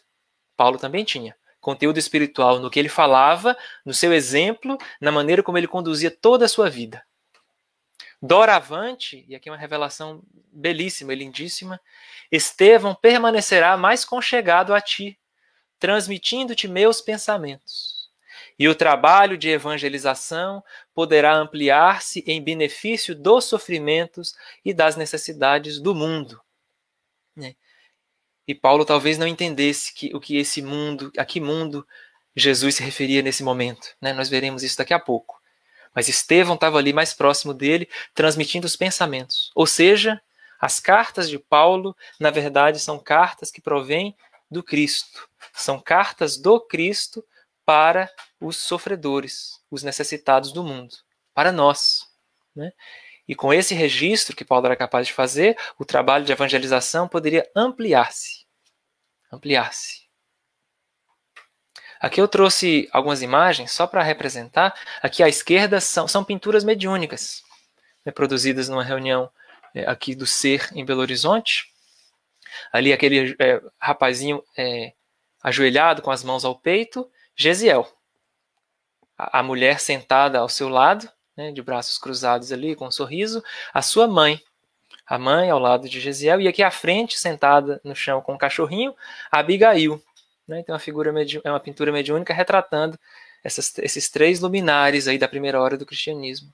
Paulo também tinha. Conteúdo espiritual no que ele falava, no seu exemplo, na maneira como ele conduzia toda a sua vida. Doravante, e aqui é uma revelação belíssima e lindíssima, Estevão permanecerá mais conchegado a ti, transmitindo-te meus pensamentos. E o trabalho de evangelização poderá ampliar-se em benefício dos sofrimentos e das necessidades do mundo. E Paulo talvez não entendesse a que mundo Jesus se referia nesse momento. Nós veremos isso daqui a pouco. Mas Estevão estava ali mais próximo dele, transmitindo os pensamentos. Ou seja, as cartas de Paulo, na verdade, são cartas que provêm do Cristo. São cartas do Cristo para os sofredores, os necessitados do mundo, para nós. E com esse registro que Paulo era capaz de fazer, o trabalho de evangelização poderia ampliar-se. Aqui eu trouxe algumas imagens só para representar. Aqui à esquerda são pinturas mediúnicas, produzidas numa reunião aqui do Ser em Belo Horizonte. Ali aquele rapazinho ajoelhado com as mãos ao peito, Gesiel. A mulher sentada ao seu lado, de braços cruzados ali, com um sorriso, a sua mãe. A mãe ao lado de Gesiel. E aqui à frente, sentada no chão com um cachorrinho, Abigail. Então é uma pintura mediúnica retratando esses três luminares aí da primeira hora do cristianismo.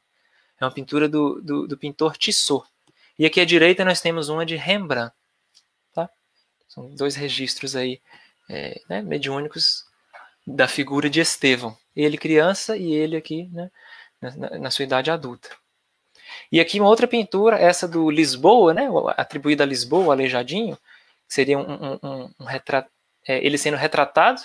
É uma pintura do pintor Tissot. E aqui à direita nós temos uma de Rembrandt. Tá? São dois registros aí mediúnicos da figura de Estevão. Ele criança e ele aqui na sua idade adulta. E aqui uma outra pintura, essa do Lisboa, atribuída a Lisboa, Aleijadinho, que seria um retrato. Ele sendo retratado,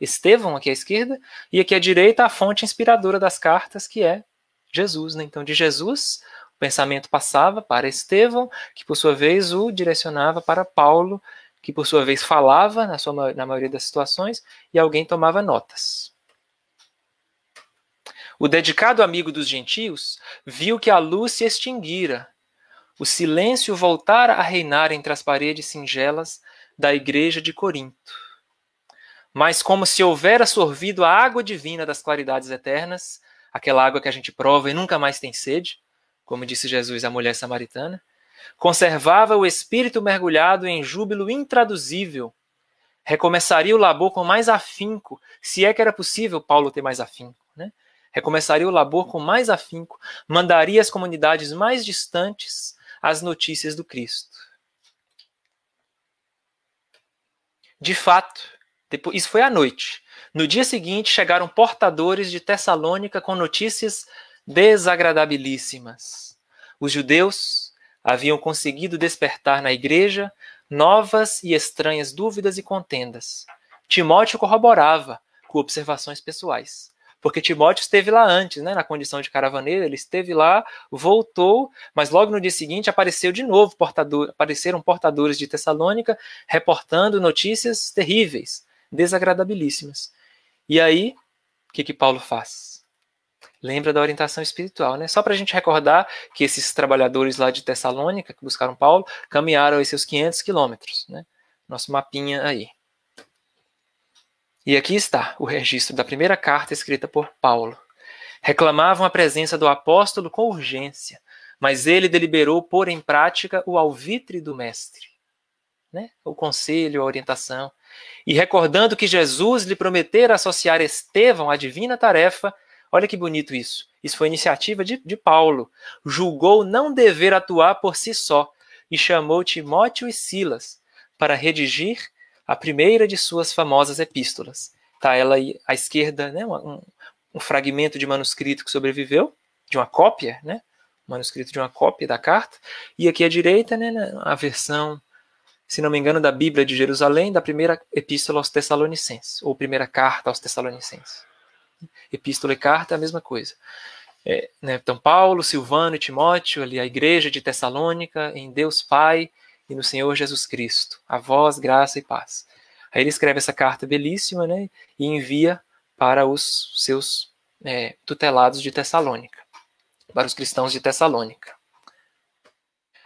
Estevão aqui à esquerda, e aqui à direita a fonte inspiradora das cartas, que é Jesus. Então, de Jesus, o pensamento passava para Estevão, que por sua vez o direcionava para Paulo, que por sua vez falava na maioria das situações, e alguém tomava notas. O dedicado amigo dos gentios viu que a luz se extinguira, o silêncio voltara a reinar entre as paredes singelas da igreja de Corinto. Mas como se houvera sorvido a água divina das claridades eternas, aquela água que a gente prova e nunca mais tem sede, como disse Jesus à mulher samaritana, conservava o espírito mergulhado em júbilo intraduzível. Recomeçaria o labor com mais afinco, se é que era possível Paulo ter mais afinco, né? Recomeçaria o labor com mais afinco, mandaria às comunidades mais distantes as notícias do Cristo. De fato, isso foi à noite. No dia seguinte, chegaram portadores de Tessalônica com notícias desagradabilíssimas. Os judeus haviam conseguido despertar na igreja novas e estranhas dúvidas e contendas. Timóteo corroborava com observações pessoais. Porque Timóteo esteve lá antes, né, na condição de caravaneiro, ele esteve lá, voltou, mas logo no dia seguinte apareceu de novo, apareceram portadores de Tessalônica reportando notícias terríveis, desagradabilíssimas. E aí, o que Paulo faz? Lembra da orientação espiritual, né? Só para a gente recordar que esses trabalhadores lá de Tessalônica, que buscaram Paulo, caminharam aí seus 500 quilômetros, né? Nosso mapinha aí. E aqui está o registro da primeira carta escrita por Paulo. Reclamavam a presença do apóstolo com urgência, mas ele deliberou pôr em prática o alvitre do mestre, né? O conselho, a orientação. E recordando que Jesus lhe prometera associar Estevão à divina tarefa, olha que bonito isso. Isso foi iniciativa de Paulo. Julgou não dever atuar por si só e chamou Timóteo e Silas para redigir a primeira de suas famosas epístolas. Está ela aí à esquerda, né, um fragmento de manuscrito que sobreviveu, de uma cópia, né, manuscrito de uma cópia da carta, e aqui à direita, né, a versão, se não me engano, da Bíblia de Jerusalém, da primeira epístola aos Tessalonicenses, ou primeira carta aos Tessalonicenses. Epístola e carta é a mesma coisa. Né, então, Paulo, Silvano e Timóteo, ali a igreja de Tessalônica, em Deus Pai e no Senhor Jesus Cristo. A vós, graça e paz. Aí ele escreve essa carta belíssima, né, e envia para os seus tutelados de Tessalônica, para os cristãos de Tessalônica.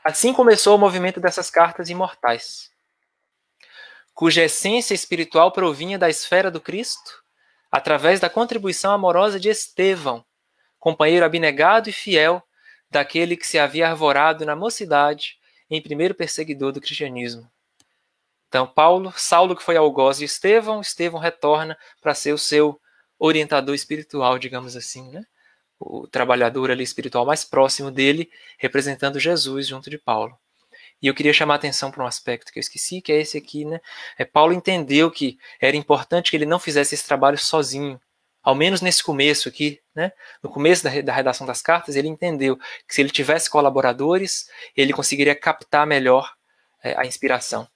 Assim começou o movimento dessas cartas imortais, cuja essência espiritual provinha da esfera do Cristo, através da contribuição amorosa de Estevão, companheiro abnegado e fiel daquele que se havia arvorado na mocidade em primeiro perseguidor do cristianismo. Então, Saulo que foi algoz de Estevão retorna para ser o seu orientador espiritual, digamos assim, né? O trabalhador ali espiritual mais próximo dele, representando Jesus junto de Paulo. E eu queria chamar a atenção para um aspecto que eu esqueci, que é esse aqui, né? Paulo entendeu que era importante que ele não fizesse esse trabalho sozinho, ao menos nesse começo aqui, né? No começo da redação das cartas, ele entendeu que se ele tivesse colaboradores, ele conseguiria captar melhor a inspiração.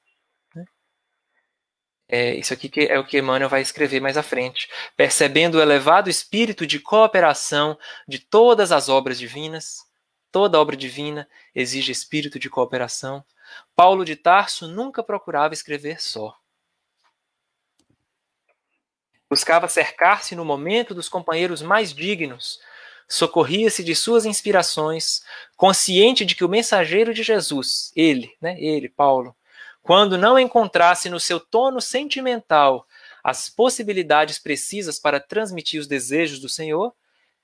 Isso aqui que é o que Emmanuel vai escrever mais à frente. Percebendo o elevado espírito de cooperação de todas as obras divinas, toda obra divina exige espírito de cooperação, Paulo de Tarso nunca procurava escrever só. Buscava cercar-se no momento dos companheiros mais dignos, socorria-se de suas inspirações, consciente de que o mensageiro de Jesus, ele, Paulo, quando não encontrasse no seu tono sentimental as possibilidades precisas para transmitir os desejos do Senhor,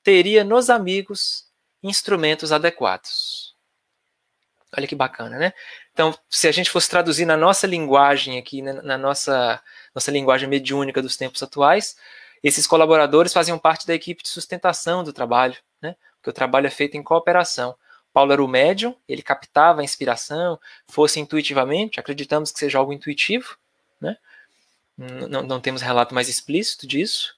teria nos amigos instrumentos adequados. Olha que bacana, né? Então, se a gente fosse traduzir na nossa linguagem aqui, na nossa linguagem mediúnica dos tempos atuais, esses colaboradores faziam parte da equipe de sustentação do trabalho, né? Porque o trabalho é feito em cooperação. Paulo era o médium, ele captava a inspiração, fosse intuitivamente, acreditamos que seja algo intuitivo, né? Não temos relato mais explícito disso,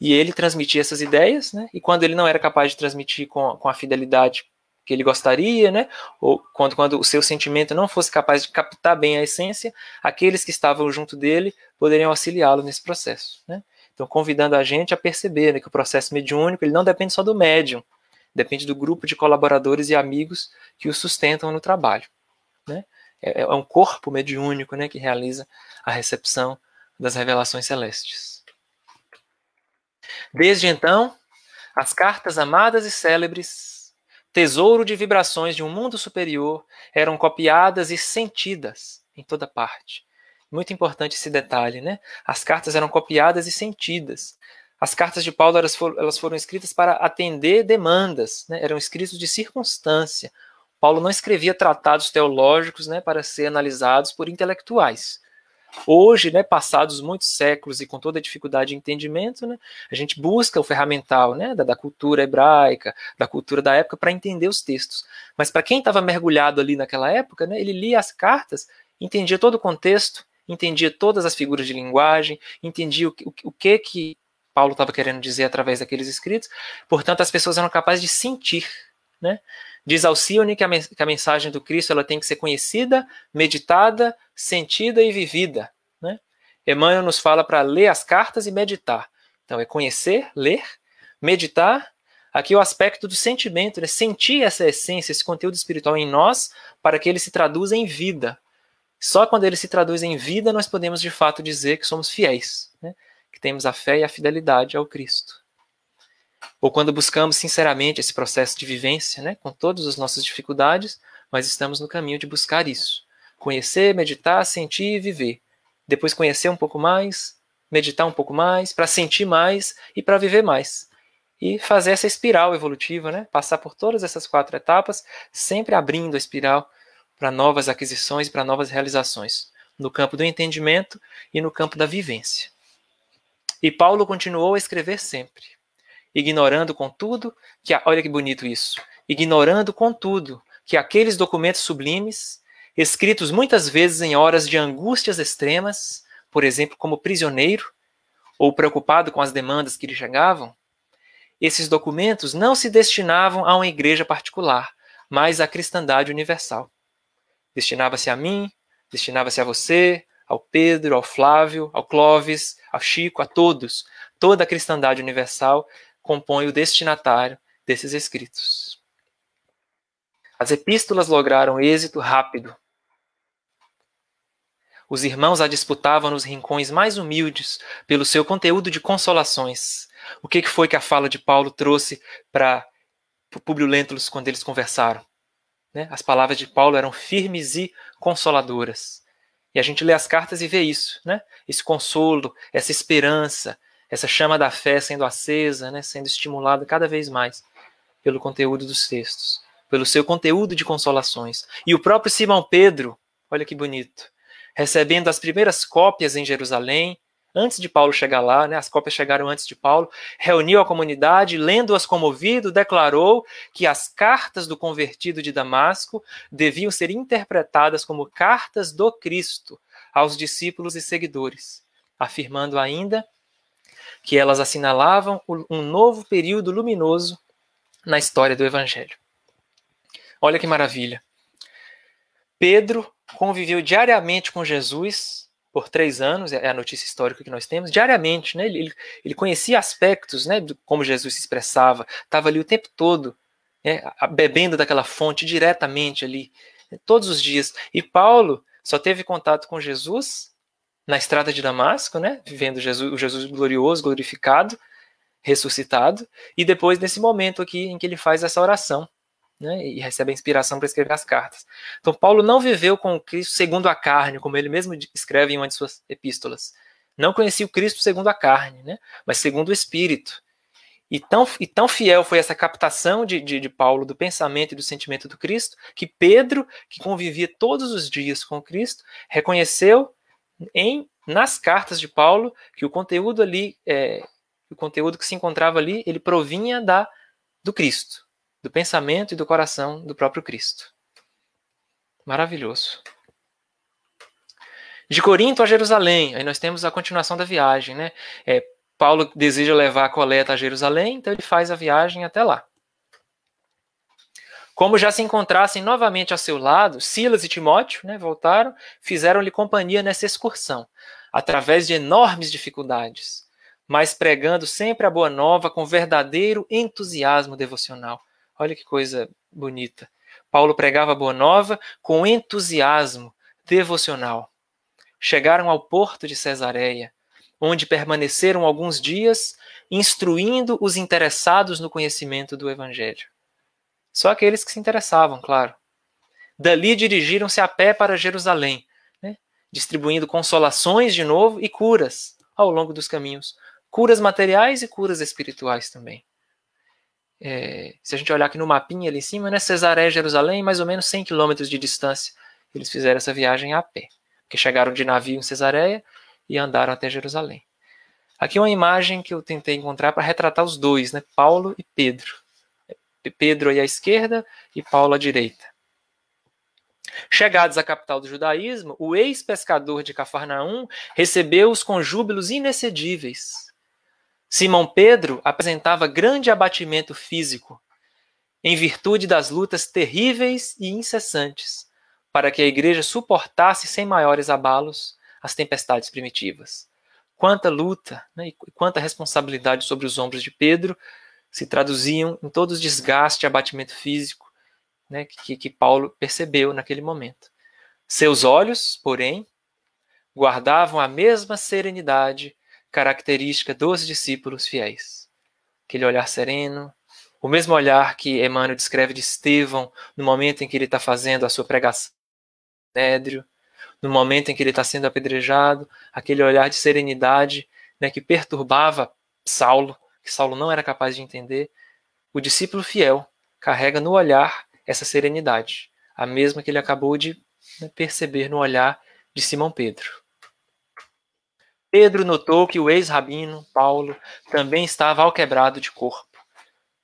e ele transmitia essas ideias, né? E quando ele não era capaz de transmitir com a fidelidade que ele gostaria, né? Ou quando o seu sentimento não fosse capaz de captar bem a essência, aqueles que estavam junto dele poderiam auxiliá-lo nesse processo, né? Então, convidando a gente a perceber, né, que o processo mediúnico ele não depende só do médium, depende do grupo de colaboradores e amigos que o sustentam no trabalho, né? É um corpo mediúnico, né, que realiza a recepção das revelações celestes. Desde então, As cartas amadas e célebres, tesouro de vibrações de um mundo superior, eram copiadas e sentidas em toda parte. Muito importante esse detalhe, né? As cartas eram copiadas e sentidas. As cartas de Paulo elas foram escritas para atender demandas, né? Eram escritos de circunstância. Paulo não escrevia tratados teológicos, né, para ser analisados por intelectuais. Hoje, né, passados muitos séculos e com toda a dificuldade de entendimento, né, a gente busca o ferramental, né, da cultura hebraica, da cultura da época, para entender os textos. Mas para quem estava mergulhado ali naquela época, né, ele lia as cartas, entendia todo o contexto, entendia todas as figuras de linguagem, entendia o que Paulo estava querendo dizer através daqueles escritos. Portanto, as pessoas eram capazes de sentir, né? Diz Alcione que a mensagem do Cristo ela tem que ser conhecida, meditada, sentida e vivida, né? Emmanuel nos fala para ler as cartas e meditar. Então é conhecer, ler, meditar. Aqui o aspecto do sentimento, né? Sentir essa essência, esse conteúdo espiritual em nós, para que ele se traduza em vida. Só quando ele se traduz em vida nós podemos de fato dizer que somos fiéis, né? Que temos a fé e a fidelidade ao Cristo. Ou quando buscamos sinceramente esse processo de vivência, né, com todas as nossas dificuldades, mas estamos no caminho de buscar isso. Conhecer, meditar, sentir e viver. Depois conhecer um pouco mais, meditar um pouco mais, para sentir mais e para viver mais. E fazer essa espiral evolutiva, né, passar por todas essas 4 etapas, sempre abrindo a espiral para novas aquisições, para novas realizações, no campo do entendimento e no campo da vivência. E Paulo continuou a escrever sempre. Ignorando, contudo, olha que bonito isso, ignorando, contudo, que aqueles documentos sublimes, escritos muitas vezes em horas de angústias extremas, por exemplo, como prisioneiro, ou preocupado com as demandas que lhe chegavam, esses documentos não se destinavam a uma igreja particular, mas à cristandade universal. Destinava-se a mim, destinava-se a você, ao Pedro, ao Flávio, ao Clóvis, ao Chico, a todos. Toda a cristandade universal compõe o destinatário desses escritos. As epístolas lograram êxito rápido. Os irmãos a disputavam nos rincões mais humildes pelo seu conteúdo de consolações. O que foi que a fala de Paulo trouxe para Públio Lentulus quando eles conversaram? Né? As palavras de Paulo eram firmes e consoladoras. E a gente lê as cartas e vê isso, né? Esse consolo, essa esperança, essa chama da fé sendo acesa, né? Sendo estimulada cada vez mais pelo conteúdo dos textos, pelo seu conteúdo de consolações. E o próprio Simão Pedro, olha que bonito, recebendo as primeiras cópias em Jerusalém, antes de Paulo chegar lá, né? As cópias chegaram antes de Paulo, reuniu a comunidade, lendo-as comovido, declarou que as cartas do convertido de Damasco deviam ser interpretadas como cartas do Cristo aos discípulos e seguidores, afirmando ainda que elas assinalavam um novo período luminoso na história do Evangelho. Olha que maravilha. Pedro conviveu diariamente com Jesus por 3 anos, é a notícia histórica que nós temos, diariamente, né? Ele conhecia aspectos, né, de como Jesus se expressava, estava ali o tempo todo, né, bebendo daquela fonte diretamente ali, né, todos os dias. E Paulo só teve contato com Jesus na estrada de Damasco, né, vivendo o Jesus glorioso, glorificado, ressuscitado, e depois nesse momento aqui em que ele faz essa oração, né, e recebe a inspiração para escrever as cartas. Então Paulo não viveu com o Cristo segundo a carne, como ele mesmo escreve em uma de suas epístolas. Não conhecia o Cristo segundo a carne, né, mas segundo o Espírito. E tão fiel foi essa captação de Paulo do pensamento e do sentimento do Cristo, que Pedro, que convivia todos os dias com o Cristo, reconheceu nas cartas de Paulo que o conteúdo ali, o conteúdo que se encontrava ali, ele provinha do Cristo, do pensamento e do coração do próprio Cristo. Maravilhoso. De Corinto a Jerusalém, aí nós temos a continuação da viagem, né? Paulo deseja levar a coleta a Jerusalém, então ele faz a viagem até lá. Como já se encontrassem novamente a seu lado, Silas e Timóteo, né, voltaram, fizeram-lhe companhia nessa excursão, através de enormes dificuldades, mas pregando sempre a boa nova com verdadeiro entusiasmo devocional. Olha que coisa bonita. Paulo pregava a boa nova com entusiasmo devocional. Chegaram ao porto de Cesareia, onde permaneceram alguns dias, instruindo os interessados no conhecimento do Evangelho. Só aqueles que se interessavam, claro. Dali dirigiram-se a pé para Jerusalém, né, distribuindo consolações de novo e curas ao longo dos caminhos. Curas materiais e curas espirituais também. Se a gente olhar aqui no mapinha ali em cima, né, Cesareia, Jerusalém, mais ou menos 100 quilômetros de distância. Eles fizeram essa viagem a pé, porque chegaram de navio em Cesareia e andaram até Jerusalém. Aqui é uma imagem que eu tentei encontrar para retratar os dois, né, Paulo e Pedro. Pedro aí à esquerda e Paulo à direita. Chegados à capital do judaísmo, o ex-pescador de Cafarnaum recebeu-os com júbilos inexcedíveis. Simão Pedro apresentava grande abatimento físico, em virtude das lutas terríveis e incessantes, para que a igreja suportasse sem maiores abalos as tempestades primitivas. Quanta luta, né, e quanta responsabilidade sobre os ombros de Pedro se traduziam em todo o desgaste e abatimento físico, né, que Paulo percebeu naquele momento. Seus olhos, porém, guardavam a mesma serenidade característica dos discípulos fiéis. Aquele olhar sereno, o mesmo olhar que Emmanuel descreve de Estevão no momento em que ele está fazendo a sua pregação no Sinédrio, no momento em que ele está sendo apedrejado, aquele olhar de serenidade, né, que perturbava Saulo, que Saulo não era capaz de entender. O discípulo fiel carrega no olhar essa serenidade, a mesma que ele acabou de perceber no olhar de Simão Pedro. Pedro notou que o ex-rabino, Paulo, também estava alquebrado de corpo.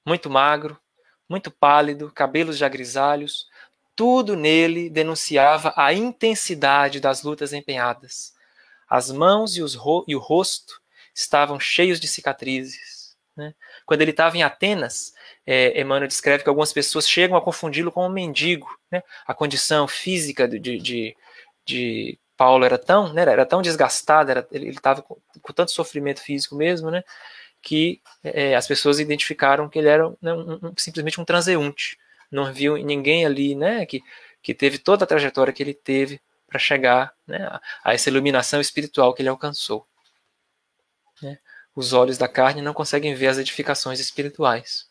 Muito magro, muito pálido, cabelos já grisalhos, tudo nele denunciava a intensidade das lutas empenhadas. As mãos e o rosto estavam cheios de cicatrizes. Né? Quando ele estava em Atenas, Emmanuel descreve que algumas pessoas chegam a confundi-lo com um mendigo. Né? A condição física de Paulo era tão desgastada, ele estava com tanto sofrimento físico mesmo, né, que as pessoas identificaram que ele era, né, simplesmente um transeunte. Não viu ninguém ali, né, que teve toda a trajetória que ele teve para chegar, né, a essa iluminação espiritual que ele alcançou. Né? Os olhos da carne não conseguem ver as edificações espirituais.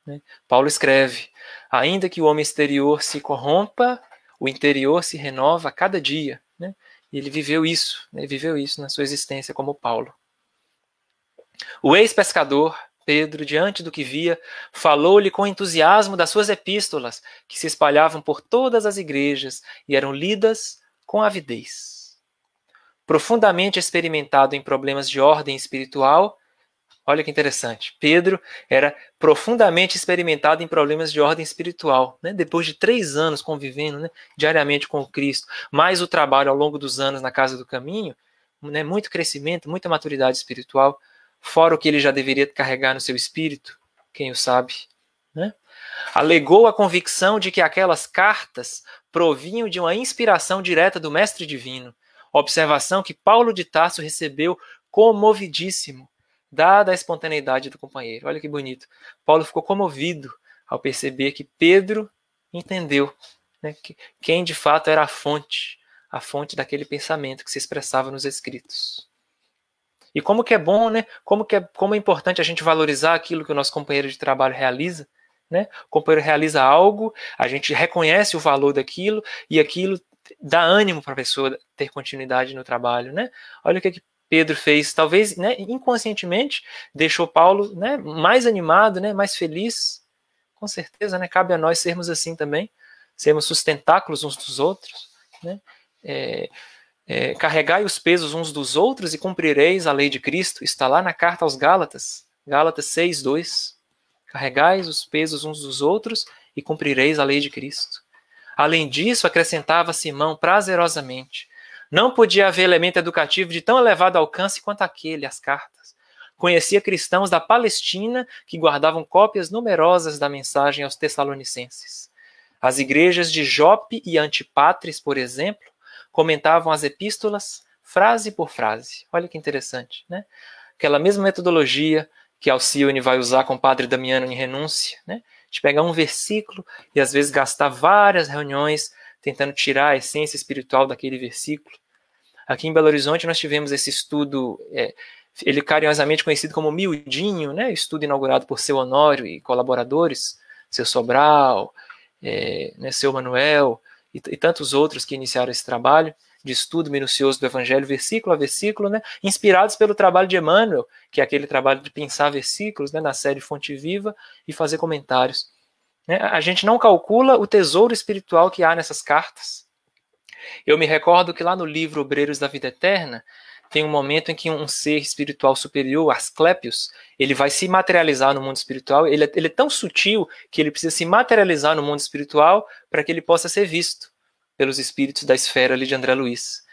Né? Paulo escreve: ainda que o homem exterior se corrompa, o interior se renova a cada dia. Né? E ele viveu isso na sua existência como Paulo. O ex-pescador, Pedro, diante do que via, falou-lhe com entusiasmo das suas epístolas, que se espalhavam por todas as igrejas e eram lidas com avidez. Profundamente experimentado em problemas de ordem espiritual, olha que interessante, Pedro era profundamente experimentado em problemas de ordem espiritual, né? Depois de 3 anos convivendo, né, diariamente com o Cristo, mais o trabalho ao longo dos anos na Casa do Caminho, né, muito crescimento, muita maturidade espiritual, fora o que ele já deveria carregar no seu espírito, quem o sabe, né? Alegou a convicção de que aquelas cartas provinham de uma inspiração direta do Mestre Divino, observação que Paulo de Tarso recebeu comovidíssimo, dada a espontaneidade do companheiro. Olha que bonito. Paulo ficou comovido ao perceber que Pedro entendeu, né, quem de fato era a fonte daquele pensamento que se expressava nos escritos. E como que é bom, né? Como é importante a gente valorizar aquilo que o nosso companheiro de trabalho realiza. Né? O companheiro realiza algo, a gente reconhece o valor daquilo e aquilo dá ânimo para a pessoa ter continuidade no trabalho. Né? Olha o que Pedro fez, talvez, né, inconscientemente, deixou Paulo, né, mais animado, né, mais feliz. Com certeza, né, cabe a nós sermos assim também, sermos sustentáculos uns dos outros. Né? Carregai os pesos uns dos outros e cumprireis a lei de Cristo. Está lá na carta aos Gálatas, Gálatas 6:2. Carregais os pesos uns dos outros e cumprireis a lei de Cristo. Além disso, acrescentava Simão prazerosamente: não podia haver elemento educativo de tão elevado alcance quanto aquele, as cartas. Conhecia cristãos da Palestina que guardavam cópias numerosas da mensagem aos Tessalonicenses. As igrejas de Jope e Antipátres, por exemplo, comentavam as epístolas frase por frase. Olha que interessante, né? Aquela mesma metodologia que Alcione vai usar com o padre Damiano em Renúncia, né? De pegar um versículo e às vezes gastar várias reuniões tentando tirar a essência espiritual daquele versículo. Aqui em Belo Horizonte nós tivemos esse estudo ele carinhosamente conhecido como Miudinho, né? Estudo inaugurado por seu Honório e colaboradores, seu Sobral, né, seu Manuel e tantos outros que iniciaram esse trabalho de estudo minucioso do Evangelho, versículo a versículo, né, inspirados pelo trabalho de Emmanuel, que é aquele trabalho de pensar versículos, né, na série Fonte Viva e fazer comentários. Né? A gente não calcula o tesouro espiritual que há nessas cartas. Eu me recordo que lá no livro Obreiros da Vida Eterna, tem um momento em que um ser espiritual superior, Asclépios, ele vai se materializar no mundo espiritual. Ele é tão sutil que ele precisa se materializar no mundo espiritual para que ele possa ser visto pelos espíritos da esfera ali de André Luiz.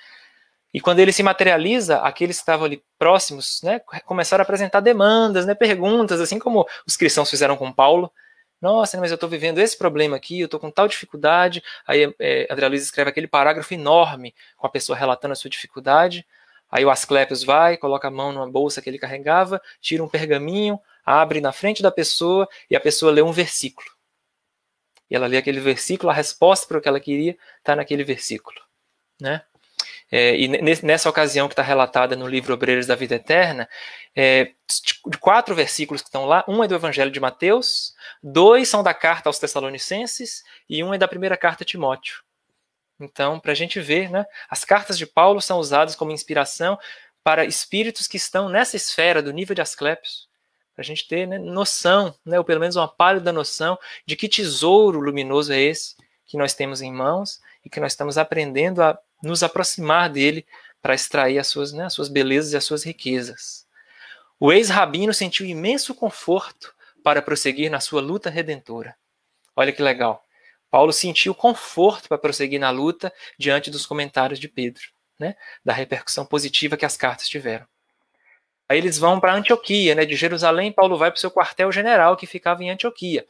E quando ele se materializa, aqueles que estavam ali próximos, né, começaram a apresentar demandas, né, perguntas, assim como os cristãos fizeram com Paulo. Nossa, mas eu estou vivendo esse problema aqui, eu estou com tal dificuldade. Aí André Luiz escreve aquele parágrafo enorme com a pessoa relatando a sua dificuldade. Aí o Asclépios vai, coloca a mão numa bolsa que ele carregava, tira um pergaminho, abre na frente da pessoa e a pessoa lê um versículo. E ela lê aquele versículo, a resposta para o que ela queria está naquele versículo. Né? E nessa ocasião que está relatada no livro Obreiros da Vida Eterna, de 4 versículos que estão lá, um é do Evangelho de Mateus, 2 são da carta aos Tessalonicenses e um é da primeira carta a Timóteo. Então, para a gente ver, né, as cartas de Paulo são usadas como inspiração para espíritos que estão nessa esfera do nível de Asclépios, para a gente ter, né, noção, né, ou pelo menos uma pálida noção de que tesouro luminoso é esse que nós temos em mãos e que nós estamos aprendendo a nos aproximar dele para extrair as suas belezas e as suas riquezas. O ex-rabino sentiu imenso conforto para prosseguir na sua luta redentora. Olha que legal. Paulo sentiu conforto para prosseguir na luta diante dos comentários de Pedro, né, da repercussão positiva que as cartas tiveram. Aí eles vão para Antioquia, né, de Jerusalém, Paulo vai para o seu quartel-general que ficava em Antioquia.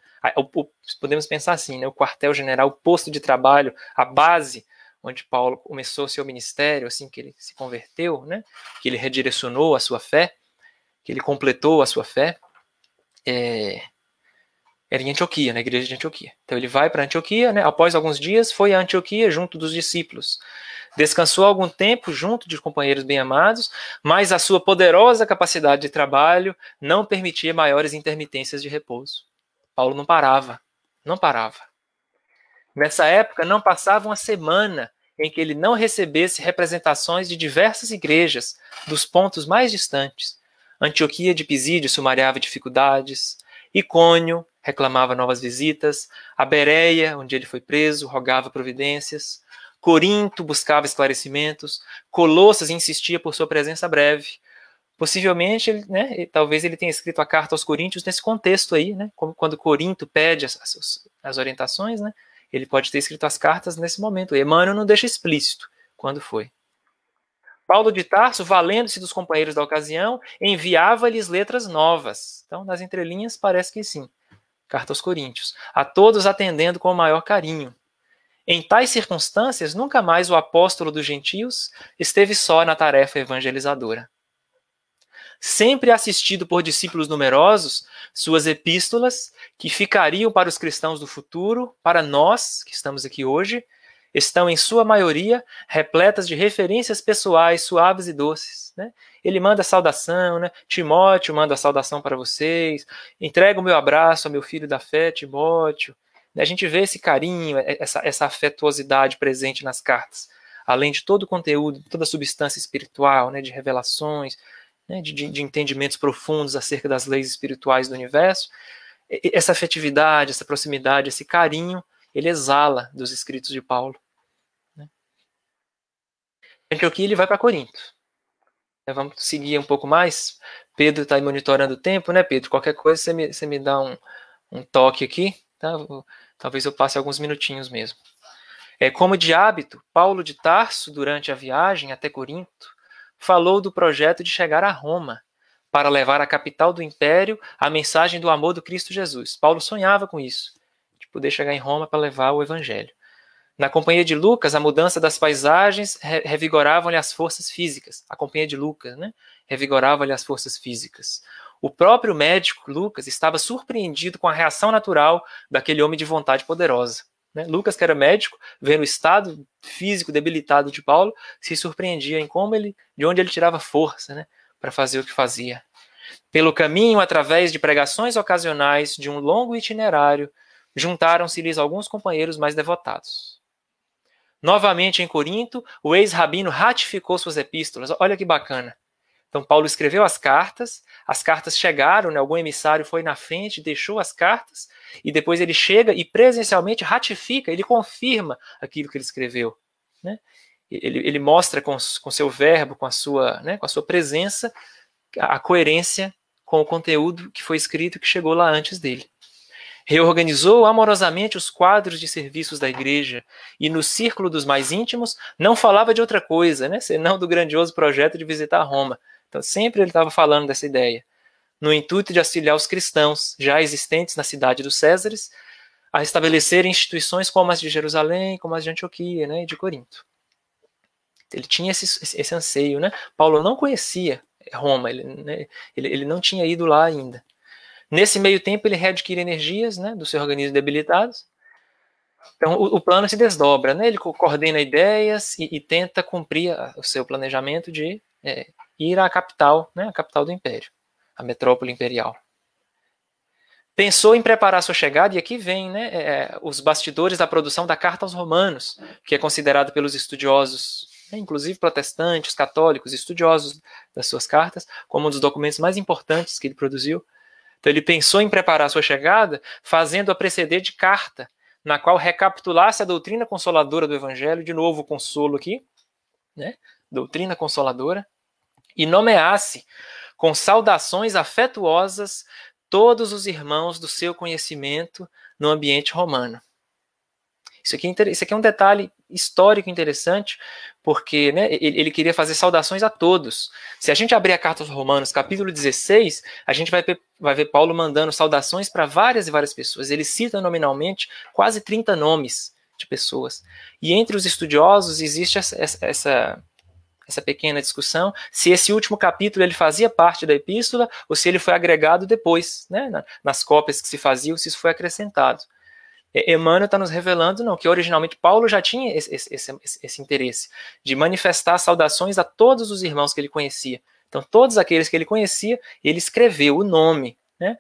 Podemos pensar assim, né, o quartel-general, o posto de trabalho, a base onde Paulo começou seu ministério, assim que ele se converteu, né, que ele redirecionou a sua fé, que ele completou a sua fé, era em Antioquia, na igreja de Antioquia. Então ele vai para Antioquia, né? Após alguns dias foi a Antioquia junto dos discípulos. Descansou algum tempo junto de companheiros bem-amados, mas a sua poderosa capacidade de trabalho não permitia maiores intermitências de repouso. Paulo não parava. Nessa época não passava uma semana em que ele não recebesse representações de diversas igrejas dos pontos mais distantes. Antioquia de Pisídio sumariava dificuldades, Icônio reclamava novas visitas, a Bereia, onde ele foi preso, rogava providências, Corinto buscava esclarecimentos, Colossas insistia por sua presença breve. Possivelmente, né, talvez ele tenha escrito a carta aos Coríntios nesse contexto aí, né, como quando Corinto pede as orientações, né, ele pode ter escrito as cartas nesse momento. Emmanuel não deixa explícito quando foi. Paulo de Tarso, valendo-se dos companheiros da ocasião, enviava-lhes letras novas. Então, nas entrelinhas, parece que sim. Carta aos Coríntios. A todos atendendo com o maior carinho. Em tais circunstâncias, nunca mais o apóstolo dos gentios esteve só na tarefa evangelizadora. Sempre assistido por discípulos numerosos, suas epístolas, que ficariam para os cristãos do futuro, para nós, que estamos aqui hoje, estão, em sua maioria, repletas de referências pessoais suaves e doces. Né? Ele manda saudação, né? Timóteo manda saudação para vocês, entrega o meu abraço ao meu filho da fé, Timóteo. A gente vê esse carinho, essa afetuosidade presente nas cartas, além de todo o conteúdo, toda a substância espiritual, né? De revelações, né? de entendimentos profundos acerca das leis espirituais do universo. Essa afetividade, essa proximidade, esse carinho, ele exala dos escritos de Paulo. Né? Antioquia ele vai para Corinto. Vamos seguir um pouco mais. Pedro está aí monitorando o tempo, né, Pedro? Qualquer coisa você me dá um toque aqui, tá? Talvez eu passe alguns minutinhos mesmo. Como de hábito, Paulo de Tarso, durante a viagem até Corinto, falou do projeto de chegar a Roma, para levar à capital do império a mensagem do amor do Cristo Jesus. Paulo sonhava com isso, de poder chegar em Roma para levar o evangelho. Na companhia de Lucas, a mudança das paisagens revigoravam-lhe as forças físicas. A companhia de Lucas, né, revigorava-lhe as forças físicas. O próprio médico, Lucas, estava surpreendido com a reação natural daquele homem de vontade poderosa. Né? Lucas, que era médico, vendo o estado físico debilitado de Paulo, se surpreendia em de onde ele tirava força, né, para fazer o que fazia. Pelo caminho, através de pregações ocasionais de um longo itinerário, juntaram-se-lhes alguns companheiros mais devotados. Novamente em Corinto, o ex-rabino ratificou suas epístolas. Olha que bacana. Então, Paulo escreveu as cartas chegaram, né, algum emissário foi na frente, deixou as cartas, e depois ele chega e presencialmente ratifica, ele confirma aquilo que ele escreveu. Né? Ele mostra com seu verbo, com a sua presença, a coerência com o conteúdo que foi escrito e que chegou lá antes dele. Reorganizou amorosamente os quadros de serviços da igreja e no círculo dos mais íntimos não falava de outra coisa, né, senão do grandioso projeto de visitar Roma. Então sempre ele estava falando dessa ideia, no intuito de auxiliar os cristãos já existentes na cidade dos Césares a estabelecer instituições como as de Jerusalém, como as de Antioquia, né, e de Corinto. Ele tinha esse anseio, né? Paulo não conhecia Roma, ele não tinha ido lá ainda. Nesse meio tempo, ele readquire energias, né, do seu organismo debilitado. Então, o plano se desdobra, né? Ele coordena ideias e tenta cumprir o seu planejamento de ir à capital, né, a capital do império, a metrópole imperial. Pensou em preparar sua chegada, e aqui vem, né, os bastidores da produção da Carta aos Romanos, que é considerado pelos estudiosos, inclusive protestantes, católicos, estudiosos das suas cartas, como um dos documentos mais importantes que ele produziu. Então ele pensou em preparar sua chegada, fazendo-a preceder de carta, na qual recapitulasse a doutrina consoladora do Evangelho, de novo o consolo aqui, né? Doutrina consoladora, e nomeasse com saudações afetuosas todos os irmãos do seu conhecimento no ambiente romano. Isso aqui é um detalhe histórico interessante, porque, né, ele queria fazer saudações a todos. Se a gente abrir a Carta aos Romanos, capítulo 16, a gente vai ver Paulo mandando saudações para várias e várias pessoas. Ele cita nominalmente quase 30 nomes de pessoas. E entre os estudiosos existe essa pequena discussão se esse último capítulo ele fazia parte da epístola ou se ele foi agregado depois, né, nas cópias que se faziam, se isso foi acrescentado. Emmanuel está nos revelando que originalmente Paulo já tinha esse interesse de manifestar saudações a todos os irmãos que ele conhecia. Então, todos aqueles que ele conhecia, ele escreveu o nome, né?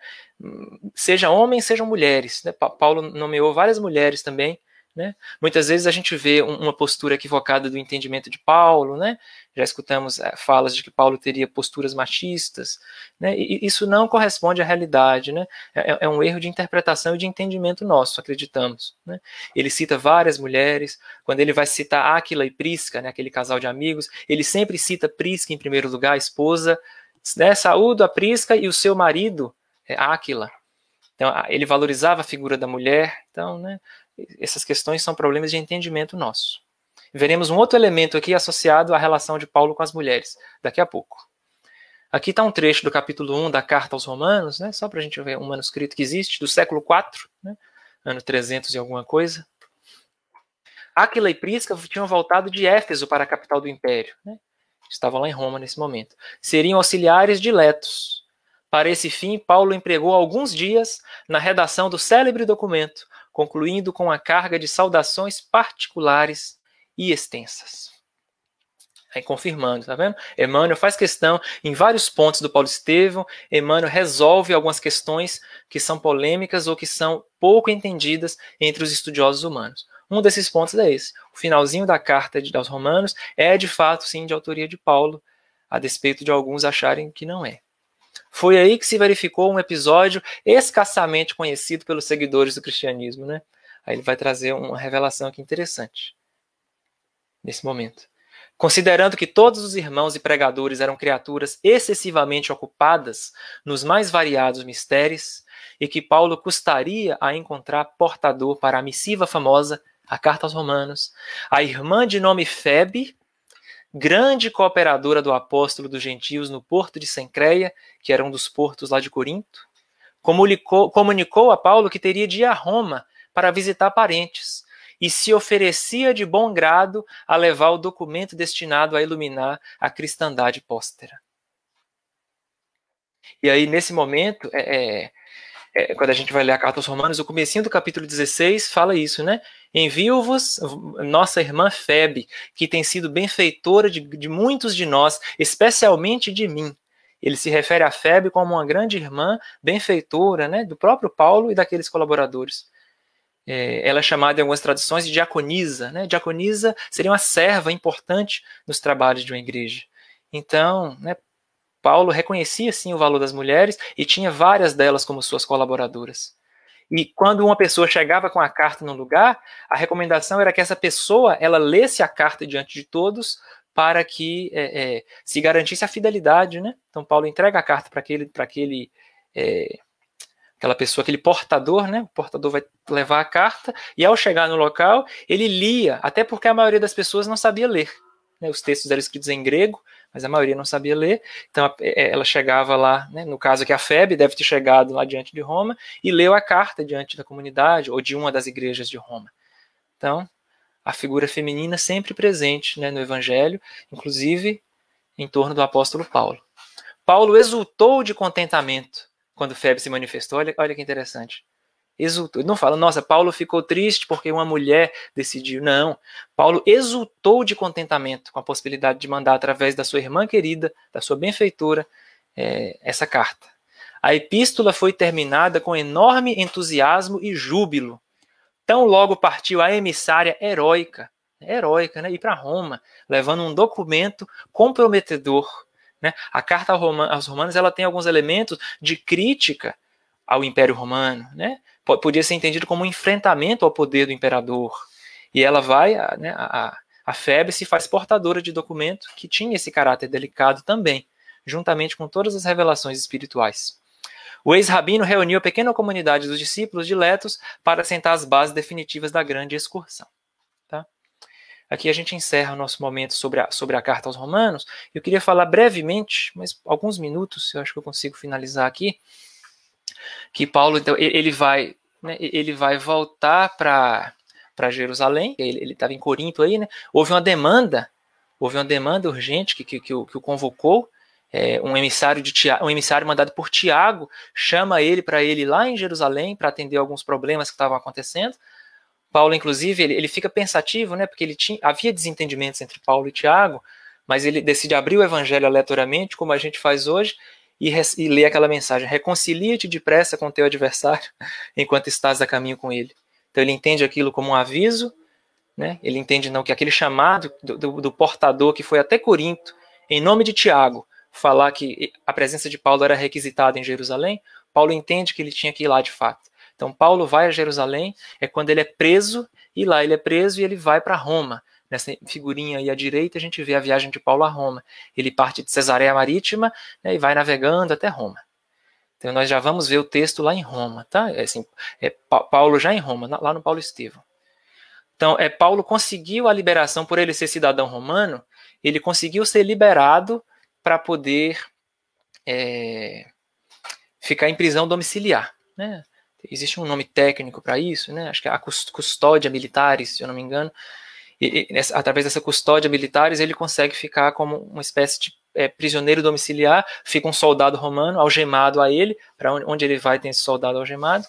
Seja homens, sejam mulheres. Né? Paulo nomeou várias mulheres também. Né? Muitas vezes a gente vê uma postura equivocada do entendimento de Paulo, né? Já escutamos falas de que Paulo teria posturas machistas, né? E isso não corresponde à realidade, né? É um erro de interpretação e de entendimento nosso, acreditamos, né? Ele cita várias mulheres, quando ele vai citar Áquila e Prisca, né, aquele casal de amigos, ele sempre cita Prisca em primeiro lugar, a esposa, né? Saúdo a Prisca e o seu marido, Áquila. Então, ele valorizava a figura da mulher, então, né? Essas questões são problemas de entendimento nosso. Veremos um outro elemento aqui associado à relação de Paulo com as mulheres, daqui a pouco. Aqui está um trecho do capítulo 1 da Carta aos Romanos, né, só para a gente ver um manuscrito que existe, do século IV, né, ano 300 e alguma coisa. Áquila e Prisca tinham voltado de Éfeso para a capital do império. Né, estavam lá em Roma nesse momento. Seriam auxiliares diletos. Para esse fim, Paulo empregou alguns dias na redação do célebre documento, concluindo com a carga de saudações particulares e extensas. Aí confirmando, tá vendo? Emmanuel faz questão, em vários pontos do Paulo Estevão, Emmanuel resolve algumas questões que são polêmicas ou que são pouco entendidas entre os estudiosos humanos. Um desses pontos é esse. O finalzinho da carta aos Romanos é, de fato, sim, de autoria de Paulo, a despeito de alguns acharem que não é. Foi aí que se verificou um episódio escassamente conhecido pelos seguidores do cristianismo, né? Aí ele vai trazer uma revelação aqui interessante, nesse momento. Considerando que todos os irmãos e pregadores eram criaturas excessivamente ocupadas nos mais variados mistérios e que Paulo custaria a encontrar portador para a missiva famosa, a Carta aos Romanos, a irmã de nome Febe, grande cooperadora do apóstolo dos gentios no porto de Cencreia, que era um dos portos lá de Corinto, comunicou a Paulo que teria de ir a Roma para visitar parentes e se oferecia de bom grado a levar o documento destinado a iluminar a cristandade póstera. E aí, nesse momento, quando a gente vai ler a Carta aos Romanos, o comecinho do capítulo 16 fala isso, né? Envio-vos nossa irmã Febe, que tem sido benfeitora de muitos de nós, especialmente de mim, Ele se refere a Febe como uma grande irmã, benfeitora, né, do próprio Paulo e daqueles colaboradores. Ela é chamada em algumas traduções de diaconisa. Né? Diaconisa seria uma serva importante nos trabalhos de uma igreja. Então, né, Paulo reconhecia sim o valor das mulheres e tinha várias delas como suas colaboradoras. E quando uma pessoa chegava com a carta num lugar, a recomendação era que essa pessoa ela lesse a carta diante de todos para que se garantisse a fidelidade. Né? Então Paulo entrega a carta para aquela pessoa, aquele portador, né? O portador vai levar a carta e ao chegar no local, ele lia, até porque a maioria das pessoas não sabia ler. Né? Os textos eram escritos em grego, mas a maioria não sabia ler. Então ela chegava lá, né? No caso aqui a Febe deve ter chegado lá diante de Roma e leu a carta diante da comunidade ou de uma das igrejas de Roma. Então, a figura feminina sempre presente, né, no Evangelho, inclusive em torno do apóstolo Paulo. Paulo exultou de contentamento quando Febe se manifestou. Olha que interessante. Exultou. Ele não fala, nossa, Paulo ficou triste porque uma mulher decidiu. Não. Paulo exultou de contentamento com a possibilidade de mandar através da sua irmã querida, da sua benfeitora, essa carta. A epístola foi terminada com enorme entusiasmo e júbilo. Tão logo partiu a emissária heróica, né, ir para Roma, levando um documento comprometedor. Né? A carta aos Romanos ela tem alguns elementos de crítica ao Império Romano. Né? Podia ser entendido como um enfrentamento ao poder do imperador. E ela vai, né, a Febe se faz portadora de documento que tinha esse caráter delicado também, juntamente com todas as revelações espirituais. O ex-rabino reuniu a pequena comunidade dos discípulos diletos para assentar as bases definitivas da grande excursão. Tá? Aqui a gente encerra o nosso momento sobre a carta aos Romanos. Eu queria falar brevemente, mas alguns minutos, eu acho que eu consigo finalizar aqui, que Paulo, então, ele vai voltar para Jerusalém. Ele estava em Corinto aí, né? Houve uma demanda urgente que o convocou. Um emissário mandado por Tiago chama ele para ele lá em Jerusalém para atender alguns problemas que estavam acontecendo. Paulo, inclusive, ele fica pensativo, né, porque havia desentendimentos entre Paulo e Tiago, mas ele decide abrir o evangelho aleatoriamente, como a gente faz hoje, e ler aquela mensagem: reconcilia-te depressa com teu adversário enquanto estás a caminho com ele. Então ele entende aquilo como um aviso, né? Ele entende não que aquele chamado do portador que foi até Corinto, em nome de Tiago, falar que a presença de Paulo era requisitada em Jerusalém, Paulo entende que ele tinha que ir lá de fato. Então Paulo vai a Jerusalém, é quando ele é preso, e lá ele é preso e ele vai para Roma. Nessa figurinha aí à direita a gente vê a viagem de Paulo a Roma. Ele parte de Cesareia Marítima, né, e vai navegando até Roma. Então nós já vamos ver o texto lá em Roma. Tá? Paulo já em Roma, lá no Paulo Estevão. Então Paulo conseguiu a liberação por ele ser cidadão romano, ele conseguiu ser liberado para poder ficar em prisão domiciliar. Né? Existe um nome técnico para isso, né? Acho que é a custódia militaris, se eu não me engano. Através dessa custódia militaris, ele consegue ficar como uma espécie de prisioneiro domiciliar. Fica um soldado romano algemado a ele, para onde ele vai tem esse soldado algemado.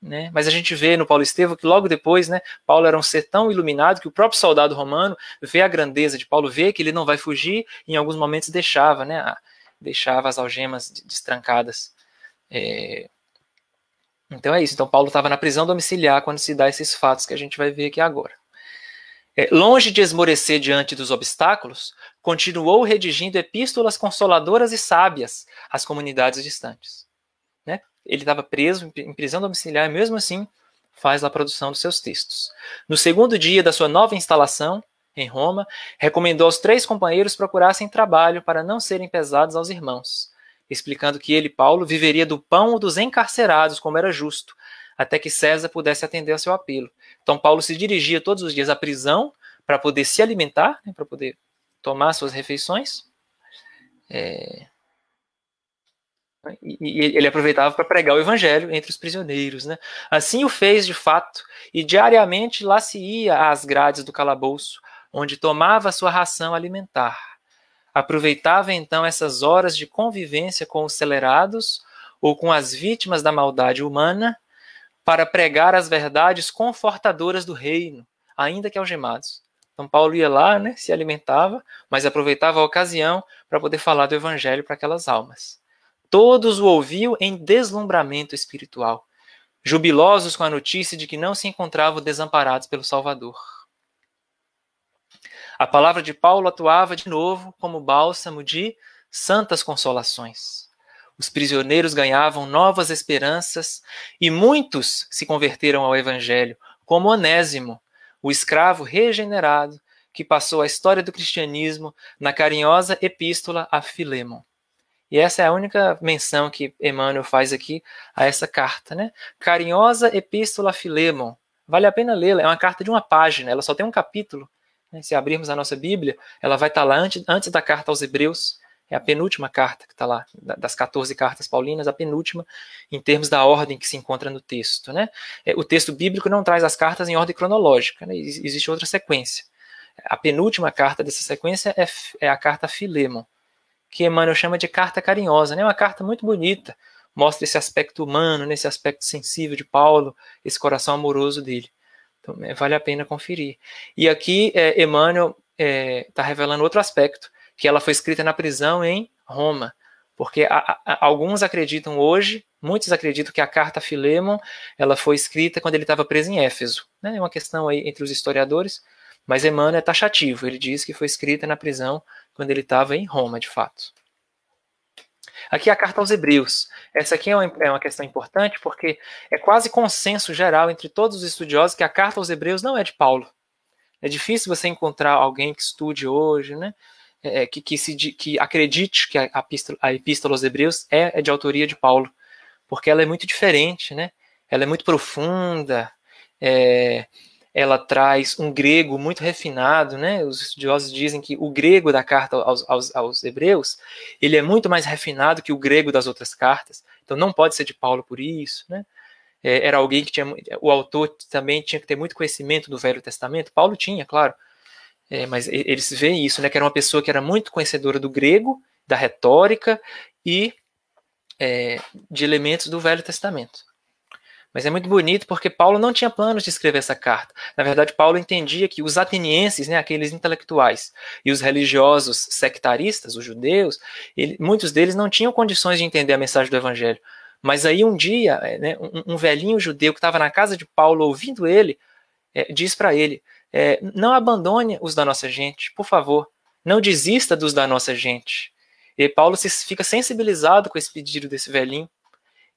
Né? Mas a gente vê no Paulo Estevão que logo depois, né, Paulo era um ser tão iluminado que o próprio soldado romano vê a grandeza de Paulo, vê que ele não vai fugir, e em alguns momentos deixava as algemas destrancadas. Então é isso. Então Paulo estava na prisão domiciliar quando se dá esses fatos que a gente vai ver aqui agora. Longe de esmorecer diante dos obstáculos, continuou redigindo epístolas consoladoras e sábias às comunidades distantes. Né? Ele estava preso em prisão domiciliar e mesmo assim faz a produção dos seus textos. No segundo dia da sua nova instalação em Roma, recomendou aos 3 companheiros procurassem trabalho para não serem pesados aos irmãos, explicando que ele, Paulo, viveria do pão dos encarcerados, como era justo, até que César pudesse atender ao seu apelo. Então Paulo se dirigia todos os dias à prisão para poder se alimentar, né, para poder tomar suas refeições. E ele aproveitava para pregar o evangelho entre os prisioneiros. Né? Assim o fez de fato, e diariamente lá se ia às grades do calabouço, onde tomava a sua ração alimentar. Aproveitava então essas horas de convivência com os celerados ou com as vítimas da maldade humana para pregar as verdades confortadoras do reino, ainda que algemados. Então Paulo ia lá, né, se alimentava, mas aproveitava a ocasião para poder falar do evangelho para aquelas almas. Todos o ouviam em deslumbramento espiritual, jubilosos com a notícia de que não se encontravam desamparados pelo Salvador. A palavra de Paulo atuava de novo como bálsamo de santas consolações. Os prisioneiros ganhavam novas esperanças e muitos se converteram ao evangelho, como Onésimo, o escravo regenerado que passou a história do cristianismo na carinhosa epístola a Filemon. E essa é a única menção que Emmanuel faz aqui a essa carta, né? Carinhosa epístola a Filemon. Vale a pena lê-la, é uma carta de uma página, ela só tem um capítulo. Se abrirmos a nossa Bíblia, ela vai estar lá antes da carta aos Hebreus. É a penúltima carta que está lá, das 14 cartas paulinas, a penúltima, em termos da ordem que se encontra no texto. Né? O texto bíblico não traz as cartas em ordem cronológica, né? Existe outra sequência. A penúltima carta dessa sequência é a carta a Filemon, que Emmanuel chama de carta carinhosa. Né? É uma carta muito bonita, mostra esse aspecto humano, esse aspecto sensível de Paulo, esse coração amoroso dele. Então, vale a pena conferir. E aqui, Emmanuel está revelando outro aspecto, que ela foi escrita na prisão em Roma. Porque alguns acreditam hoje, muitos acreditam que a carta a Filemon ela foi escrita quando ele estava preso em Éfeso. Né? É uma questão aí entre os historiadores, mas Emmanuel é taxativo. Ele diz que foi escrita na prisão quando ele estava em Roma, de fato. Aqui a carta aos Hebreus. Essa aqui é uma questão importante porque é quase consenso geral entre todos os estudiosos que a carta aos Hebreus não é de Paulo. É difícil você encontrar alguém que estude hoje, né, que acredite que a epístola aos Hebreus é de autoria de Paulo, porque ela é muito diferente, né? Ela é muito profunda, ela traz um grego muito refinado, né? Os estudiosos dizem que o grego da carta aos Hebreus, ele é muito mais refinado que o grego das outras cartas, então não pode ser de Paulo por isso, né? Era alguém que tinha, o autor também tinha que ter muito conhecimento do Velho Testamento, Paulo tinha, claro, mas eles veem isso, né? Que era uma pessoa que era muito conhecedora do grego, da retórica e de elementos do Velho Testamento. Mas é muito bonito porque Paulo não tinha planos de escrever essa carta. Na verdade, Paulo entendia que os atenienses, né, aqueles intelectuais, e os religiosos sectaristas, os judeus, muitos deles não tinham condições de entender a mensagem do evangelho. Mas aí um dia, né, um velhinho judeu que estava na casa de Paulo ouvindo ele, diz para ele, não abandone os da nossa gente, por favor, não desista dos da nossa gente. E Paulo fica sensibilizado com esse pedido desse velhinho,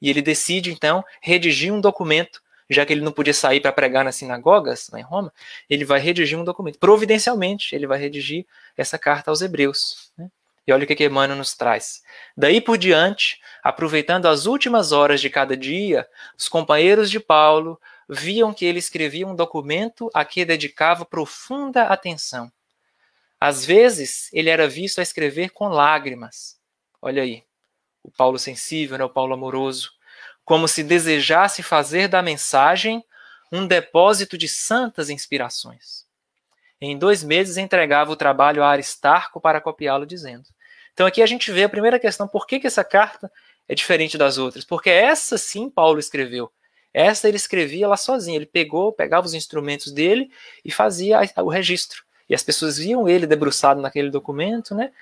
e ele decide, então, redigir um documento, já que ele não podia sair para pregar nas sinagogas, lá em Roma, ele vai redigir um documento. Providencialmente, ele vai redigir essa carta aos Hebreus. Né? E olha o que Emmanuel nos traz. Daí por diante, aproveitando as últimas horas de cada dia, os companheiros de Paulo viam que ele escrevia um documento a que dedicava profunda atenção. Às vezes, ele era visto a escrever com lágrimas. Olha aí. O Paulo sensível, né, o Paulo amoroso, como se desejasse fazer da mensagem um depósito de santas inspirações. Em 2 meses entregava o trabalho a Aristarco para copiá-lo, dizendo. Então aqui a gente vê a primeira questão, por que essa carta é diferente das outras? Porque essa sim Paulo escreveu. Essa ele escrevia lá sozinho, ele pegava os instrumentos dele e fazia o registro. E as pessoas viam ele debruçado naquele documento, né,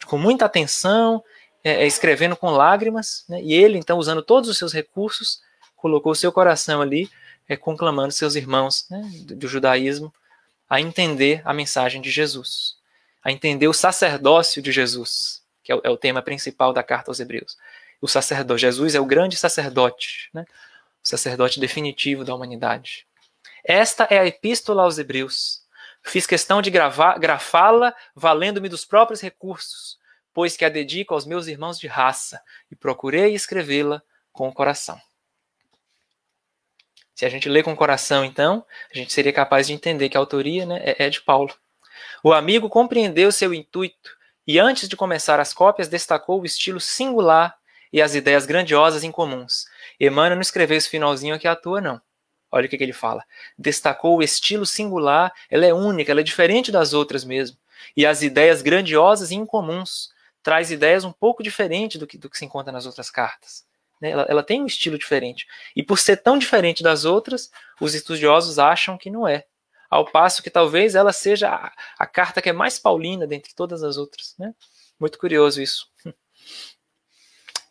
com muita atenção, escrevendo com lágrimas, né? E ele, então, usando todos os seus recursos, colocou o seu coração ali, conclamando seus irmãos, né, do judaísmo a entender a mensagem de Jesus, a entender o sacerdócio de Jesus, que é o tema principal da carta aos Hebreus. O sacerdote, Jesus é o grande sacerdote, né? O sacerdote definitivo da humanidade. Esta é a epístola aos Hebreus. Fiz questão de grafá-la valendo-me dos próprios recursos, pois que a dedico aos meus irmãos de raça, e procurei escrevê-la com o coração. Se a gente lê com o coração, então, a gente seria capaz de entender que a autoria, né, é de Paulo. O amigo compreendeu seu intuito e, antes de começar as cópias, destacou o estilo singular e as ideias grandiosas incomuns. Emmanuel não escreveu esse finalzinho aqui à toa, não. Olha o que ele fala. Destacou o estilo singular, ela é única, ela é diferente das outras mesmo. E as ideias grandiosas e incomuns. Traz ideias um pouco diferentes do que se encontra nas outras cartas. Ela tem um estilo diferente. E por ser tão diferente das outras, os estudiosos acham que não é. ao passo que talvez ela seja a carta que é mais paulina dentre todas as outras, né? Muito curioso isso.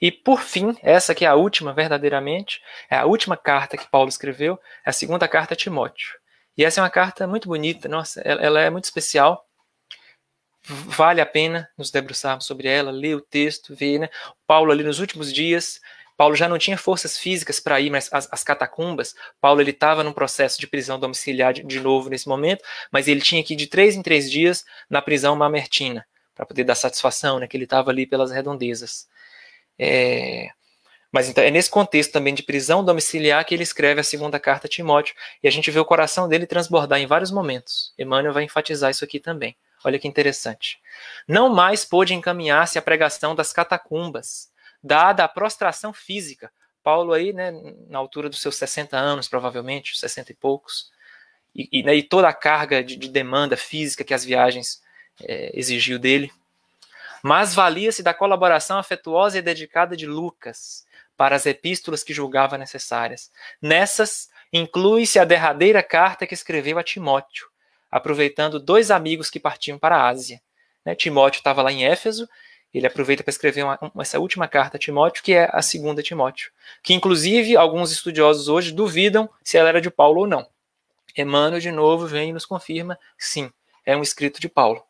E, por fim, essa que é a última, verdadeiramente, é a última carta que Paulo escreveu, é a segunda carta a Timóteo. E essa é uma carta muito bonita, nossa, ela é muito especial. Vale a pena nos debruçarmos sobre ela, ler o texto, ver, né? Paulo ali nos últimos dias, Paulo já não tinha forças físicas para ir mais às catacumbas. Paulo ele estava num processo de prisão domiciliar de novo nesse momento, mas ele tinha que ir de 3 em 3 dias na prisão mamertina, para poder dar satisfação, né, que ele estava ali pelas redondezas. Mas então é nesse contexto também de prisão domiciliar que ele escreve a segunda carta a Timóteo, e a gente vê o coração dele transbordar em vários momentos. Emmanuel vai enfatizar isso aqui também. Olha que interessante. Não mais pôde encaminhar-se à pregação das catacumbas, dada a prostração física. Paulo aí, né, na altura dos seus 60 anos, provavelmente, 60 e poucos, e toda a carga de demanda física que as viagens exigiu dele. Mas valia-se da colaboração afetuosa e dedicada de Lucas para as epístolas que julgava necessárias. Nessas, inclui-se a derradeira carta que escreveu a Timóteo, aproveitando 2 amigos que partiam para a Ásia. Timóteo estava lá em Éfeso, ele aproveita para escrever essa última carta a Timóteo, que é a segunda Timóteo, que inclusive alguns estudiosos hoje duvidam se ela era de Paulo ou não. Emmanuel, de novo, vem e nos confirma, sim, é um escrito de Paulo.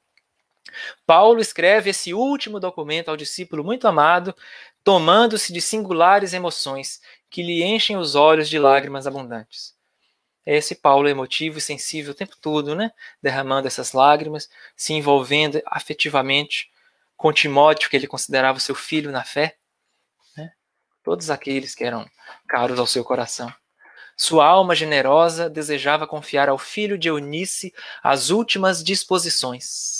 Paulo escreve esse último documento ao discípulo muito amado, tomando-se de singulares emoções que lhe enchem os olhos de lágrimas abundantes. É esse Paulo emotivo e sensível o tempo todo, né? Derramando essas lágrimas, se envolvendo afetivamente com Timóteo, que ele considerava seu filho na fé, né? Todos aqueles que eram caros ao seu coração. Sua alma generosa desejava confiar ao filho de Eunice as últimas disposições.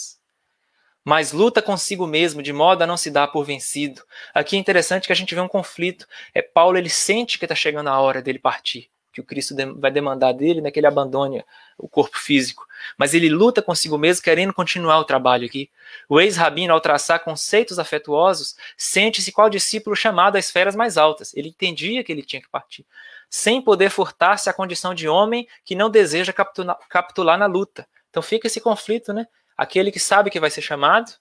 Mas luta consigo mesmo, de modo a não se dar por vencido. Aqui é interessante que a gente vê um conflito. Paulo, ele sente que está chegando a hora dele partir, que o Cristo vai demandar dele, né, que ele abandone o corpo físico. Mas ele luta consigo mesmo, querendo continuar o trabalho aqui. O ex-rabino, ao traçar conceitos afetuosos, sente-se qual discípulo chamado a esferas mais altas. Ele entendia que ele tinha que partir, sem poder furtar-se à condição de homem que não deseja capitular na luta. Então fica esse conflito, né? Aquele que sabe que vai ser chamado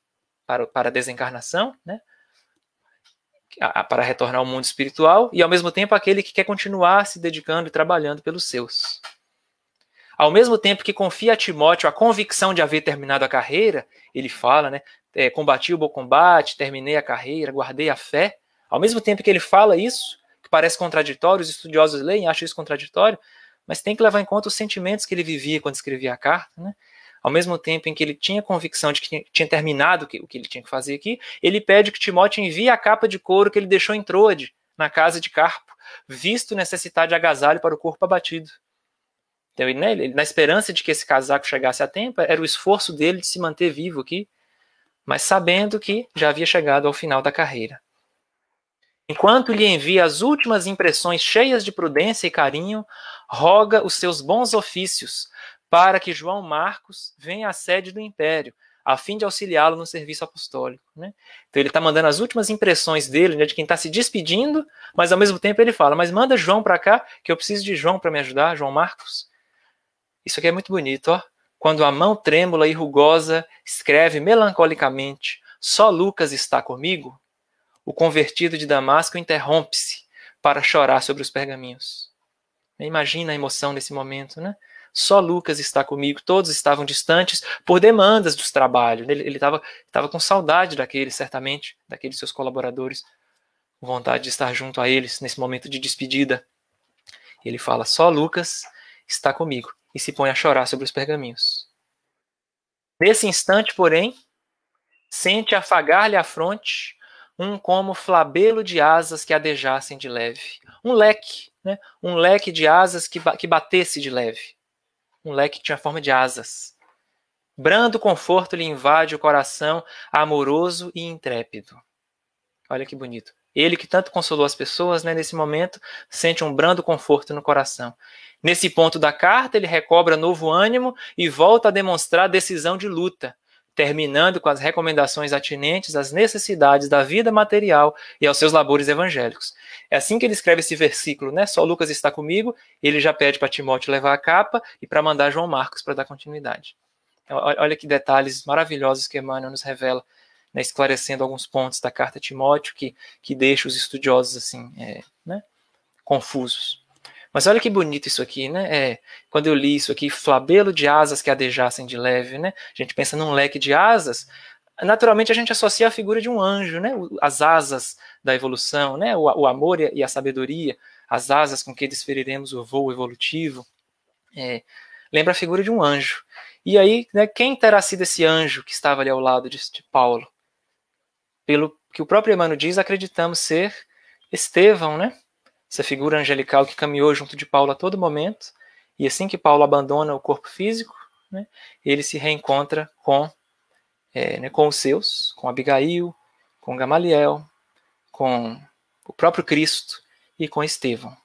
para a desencarnação, né? Para retornar ao mundo espiritual, e ao mesmo tempo aquele que quer continuar se dedicando e trabalhando pelos seus. Ao mesmo tempo que confia a Timóteo a convicção de haver terminado a carreira, ele fala, né? Combati o bom combate, terminei a carreira, guardei a fé. Ao mesmo tempo que ele fala isso, que parece contraditório, os estudiosos leem e acham isso contraditório, mas tem que levar em conta os sentimentos que ele vivia quando escrevia a carta, né? Ao mesmo tempo em que ele tinha convicção de que tinha terminado o que ele tinha que fazer aqui, ele pede que Timóteo envie a capa de couro que ele deixou em Troade, na casa de Carpo, visto necessitar de agasalho para o corpo abatido. Então, ele, na esperança de que esse casaco chegasse a tempo, era o esforço dele de se manter vivo aqui, mas sabendo que já havia chegado ao final da carreira. Enquanto lhe envia as últimas impressões cheias de prudência e carinho, roga os seus bons ofícios para que João Marcos venha à sede do Império, a fim de auxiliá-lo no serviço apostólico, né? Então ele está mandando as últimas impressões dele, né, de quem está se despedindo, mas ao mesmo tempo ele fala, mas manda João para cá, que eu preciso de João para me ajudar, João Marcos. Isso aqui é muito bonito, ó. Quando a mão trêmula e rugosa escreve melancolicamente, só Lucas está comigo, o convertido de Damasco interrompe-se para chorar sobre os pergaminhos. Imagina a emoção nesse momento, né? Só Lucas está comigo, todos estavam distantes por demandas dos trabalhos. Ele estava com saudade daqueles, certamente, daqueles seus colaboradores, com vontade de estar junto a eles nesse momento de despedida. Ele fala, só Lucas está comigo, e se põe a chorar sobre os pergaminhos. Nesse instante, porém, sente afagar-lhe a fronte como flabelo de asas que adejassem de leve. Um leque, né? Um leque de asas que batesse de leve. Um leque que tinha forma de asas. Brando conforto lhe invade o coração, amoroso e intrépido. Olha que bonito. Ele que tanto consolou as pessoas, né, nesse momento, sente um brando conforto no coração. Nesse ponto da carta, ele recobra novo ânimo e volta a demonstrar decisão de luta, terminando com as recomendações atinentes às necessidades da vida material e aos seus labores evangélicos. É assim que ele escreve esse versículo, né? Só Lucas está comigo, ele já pede para Timóteo levar a capa e para mandar João Marcos para dar continuidade. Então, olha que detalhes maravilhosos que Emmanuel nos revela, né, esclarecendo alguns pontos da carta a Timóteo que deixa os estudiosos assim, né, confusos. Mas olha que bonito isso aqui, né? Quando eu li isso aqui, flabelo de asas que adejassem de leve, né? A gente pensa num leque de asas, naturalmente a gente associa a figura de um anjo, né? As asas da evolução, né? O amor e a sabedoria, as asas com que desferiremos o voo evolutivo. Lembra a figura de um anjo. E aí, né, quem terá sido esse anjo que estava ali ao lado de Paulo? Pelo que o próprio Emmanuel diz, acreditamos ser Estevão, né? Essa figura angelical que caminhou junto de Paulo a todo momento, e assim que Paulo abandona o corpo físico, né, ele se reencontra com os seus, com Abigail, com Gamaliel, com o próprio Cristo e com Estevão.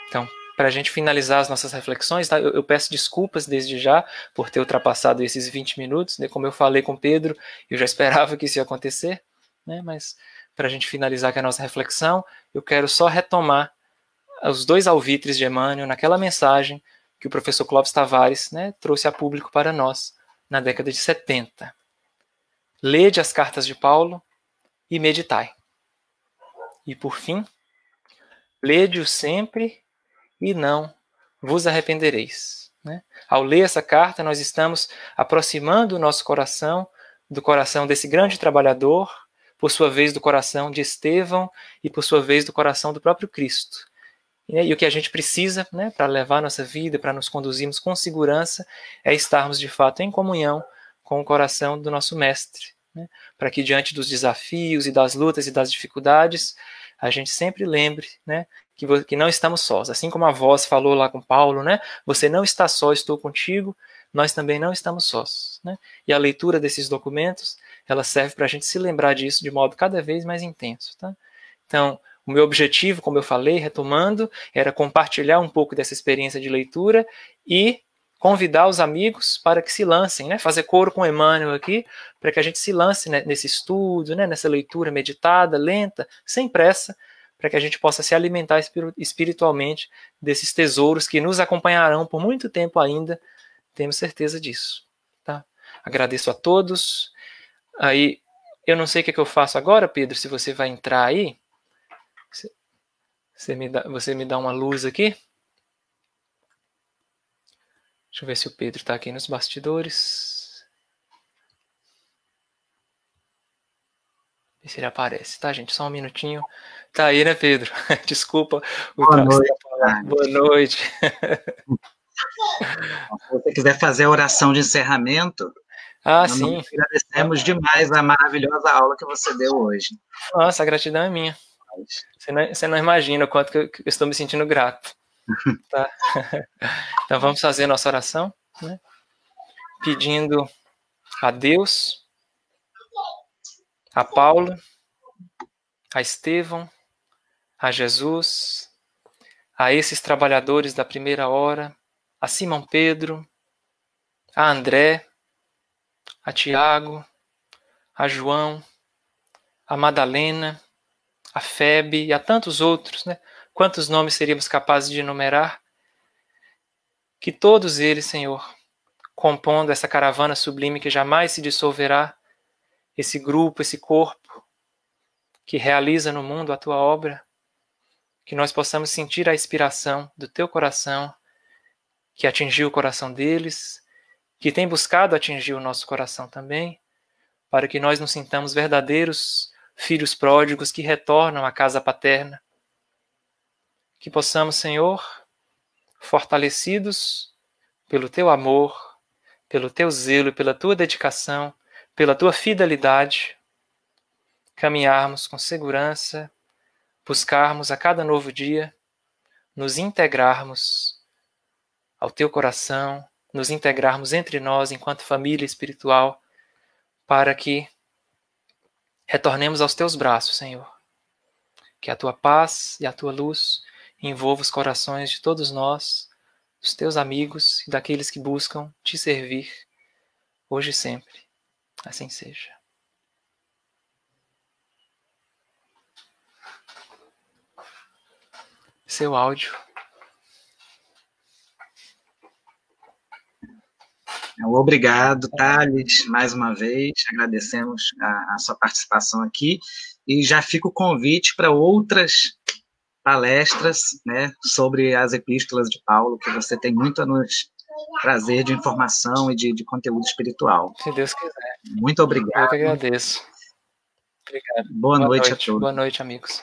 Então, para a gente finalizar as nossas reflexões, tá? Eu peço desculpas desde já por ter ultrapassado esses 20 minutos, né? Como eu falei com Pedro, eu já esperava que isso ia acontecer, né? Mas para a gente finalizar aqui a nossa reflexão, eu quero só retomar os 2 alvitres de Emmanuel naquela mensagem que o professor Clóvis Tavares, né, trouxe a público para nós na década de 70. Lede as cartas de Paulo e meditai. E por fim, lede-o sempre e não vos arrependereis. Né? Ao ler essa carta, nós estamos aproximando o nosso coração do coração desse grande trabalhador, por sua vez do coração de Estevão e por sua vez do coração do próprio Cristo. E o que a gente precisa, né, para levar a nossa vida, para nos conduzirmos com segurança, é estarmos de fato em comunhão com o coração do nosso Mestre, né, para que diante dos desafios e das lutas e das dificuldades, a gente sempre lembre, né, que não estamos sós. Assim como a voz falou lá com Paulo, né, você não está só, estou contigo, nós também não estamos sós. Né? E a leitura desses documentos, ela serve para a gente se lembrar disso de modo cada vez mais intenso. Tá? Então, o meu objetivo, como eu falei, retomando, era compartilhar um pouco dessa experiência de leitura e convidar os amigos para que se lancem, né? Fazer coro com Emmanuel aqui, para que a gente se lance, né, nesse estudo, né, nessa leitura meditada, lenta, sem pressa, para que a gente possa se alimentar espiritualmente desses tesouros que nos acompanharão por muito tempo ainda, temos certeza disso. Tá? Agradeço a todos. Aí, eu não sei o que eu faço agora, Pedro, se você vai entrar aí. Você me dá uma luz aqui? Deixa eu ver se o Pedro está aqui nos bastidores. Ver se ele aparece, tá, gente? Só um minutinho. Tá aí, né, Pedro? Desculpa. Boa noite. Boa noite. Se você quiser fazer a oração de encerramento, sim. Agradecemos demais a maravilhosa aula que você deu hoje. Nossa, a gratidão é minha. Você não imagina o quanto que eu estou me sentindo grato. Tá? Então vamos fazer a nossa oração, né? Pedindo a Deus, a Paulo, a Estevão, a Jesus, a esses trabalhadores da primeira hora, a Simão Pedro, a André, a Tiago, a João, a Madalena, a Febe e a tantos outros, né? Quantos nomes seríamos capazes de enumerar? Que todos eles, Senhor, compondo essa caravana sublime que jamais se dissolverá, esse grupo, esse corpo que realiza no mundo a tua obra, que nós possamos sentir a inspiração do teu coração, que atingiu o coração deles, que tem buscado atingir o nosso coração também, para que nós nos sintamos verdadeiros filhos pródigos que retornam à casa paterna. Que possamos, Senhor, fortalecidos pelo teu amor, pelo teu zelo, pela tua dedicação, pela tua fidelidade, caminharmos com segurança, buscarmos a cada novo dia, nos integrarmos ao teu coração, nos integrarmos entre nós enquanto família espiritual, para que retornemos aos teus braços, Senhor. Que a tua paz e a tua luz envolva os corações de todos nós, dos teus amigos e daqueles que buscam te servir, hoje e sempre. Assim seja. Seu áudio. Obrigado, Thales, mais uma vez. Agradecemos a sua participação aqui. E já fica o convite para outras palestras, né, sobre as epístolas de Paulo, que você tem muito a nos trazer de informação e de conteúdo espiritual. Se Deus quiser. Muito obrigado. Eu que agradeço. Obrigado. Boa noite a todos. Boa noite, amigos.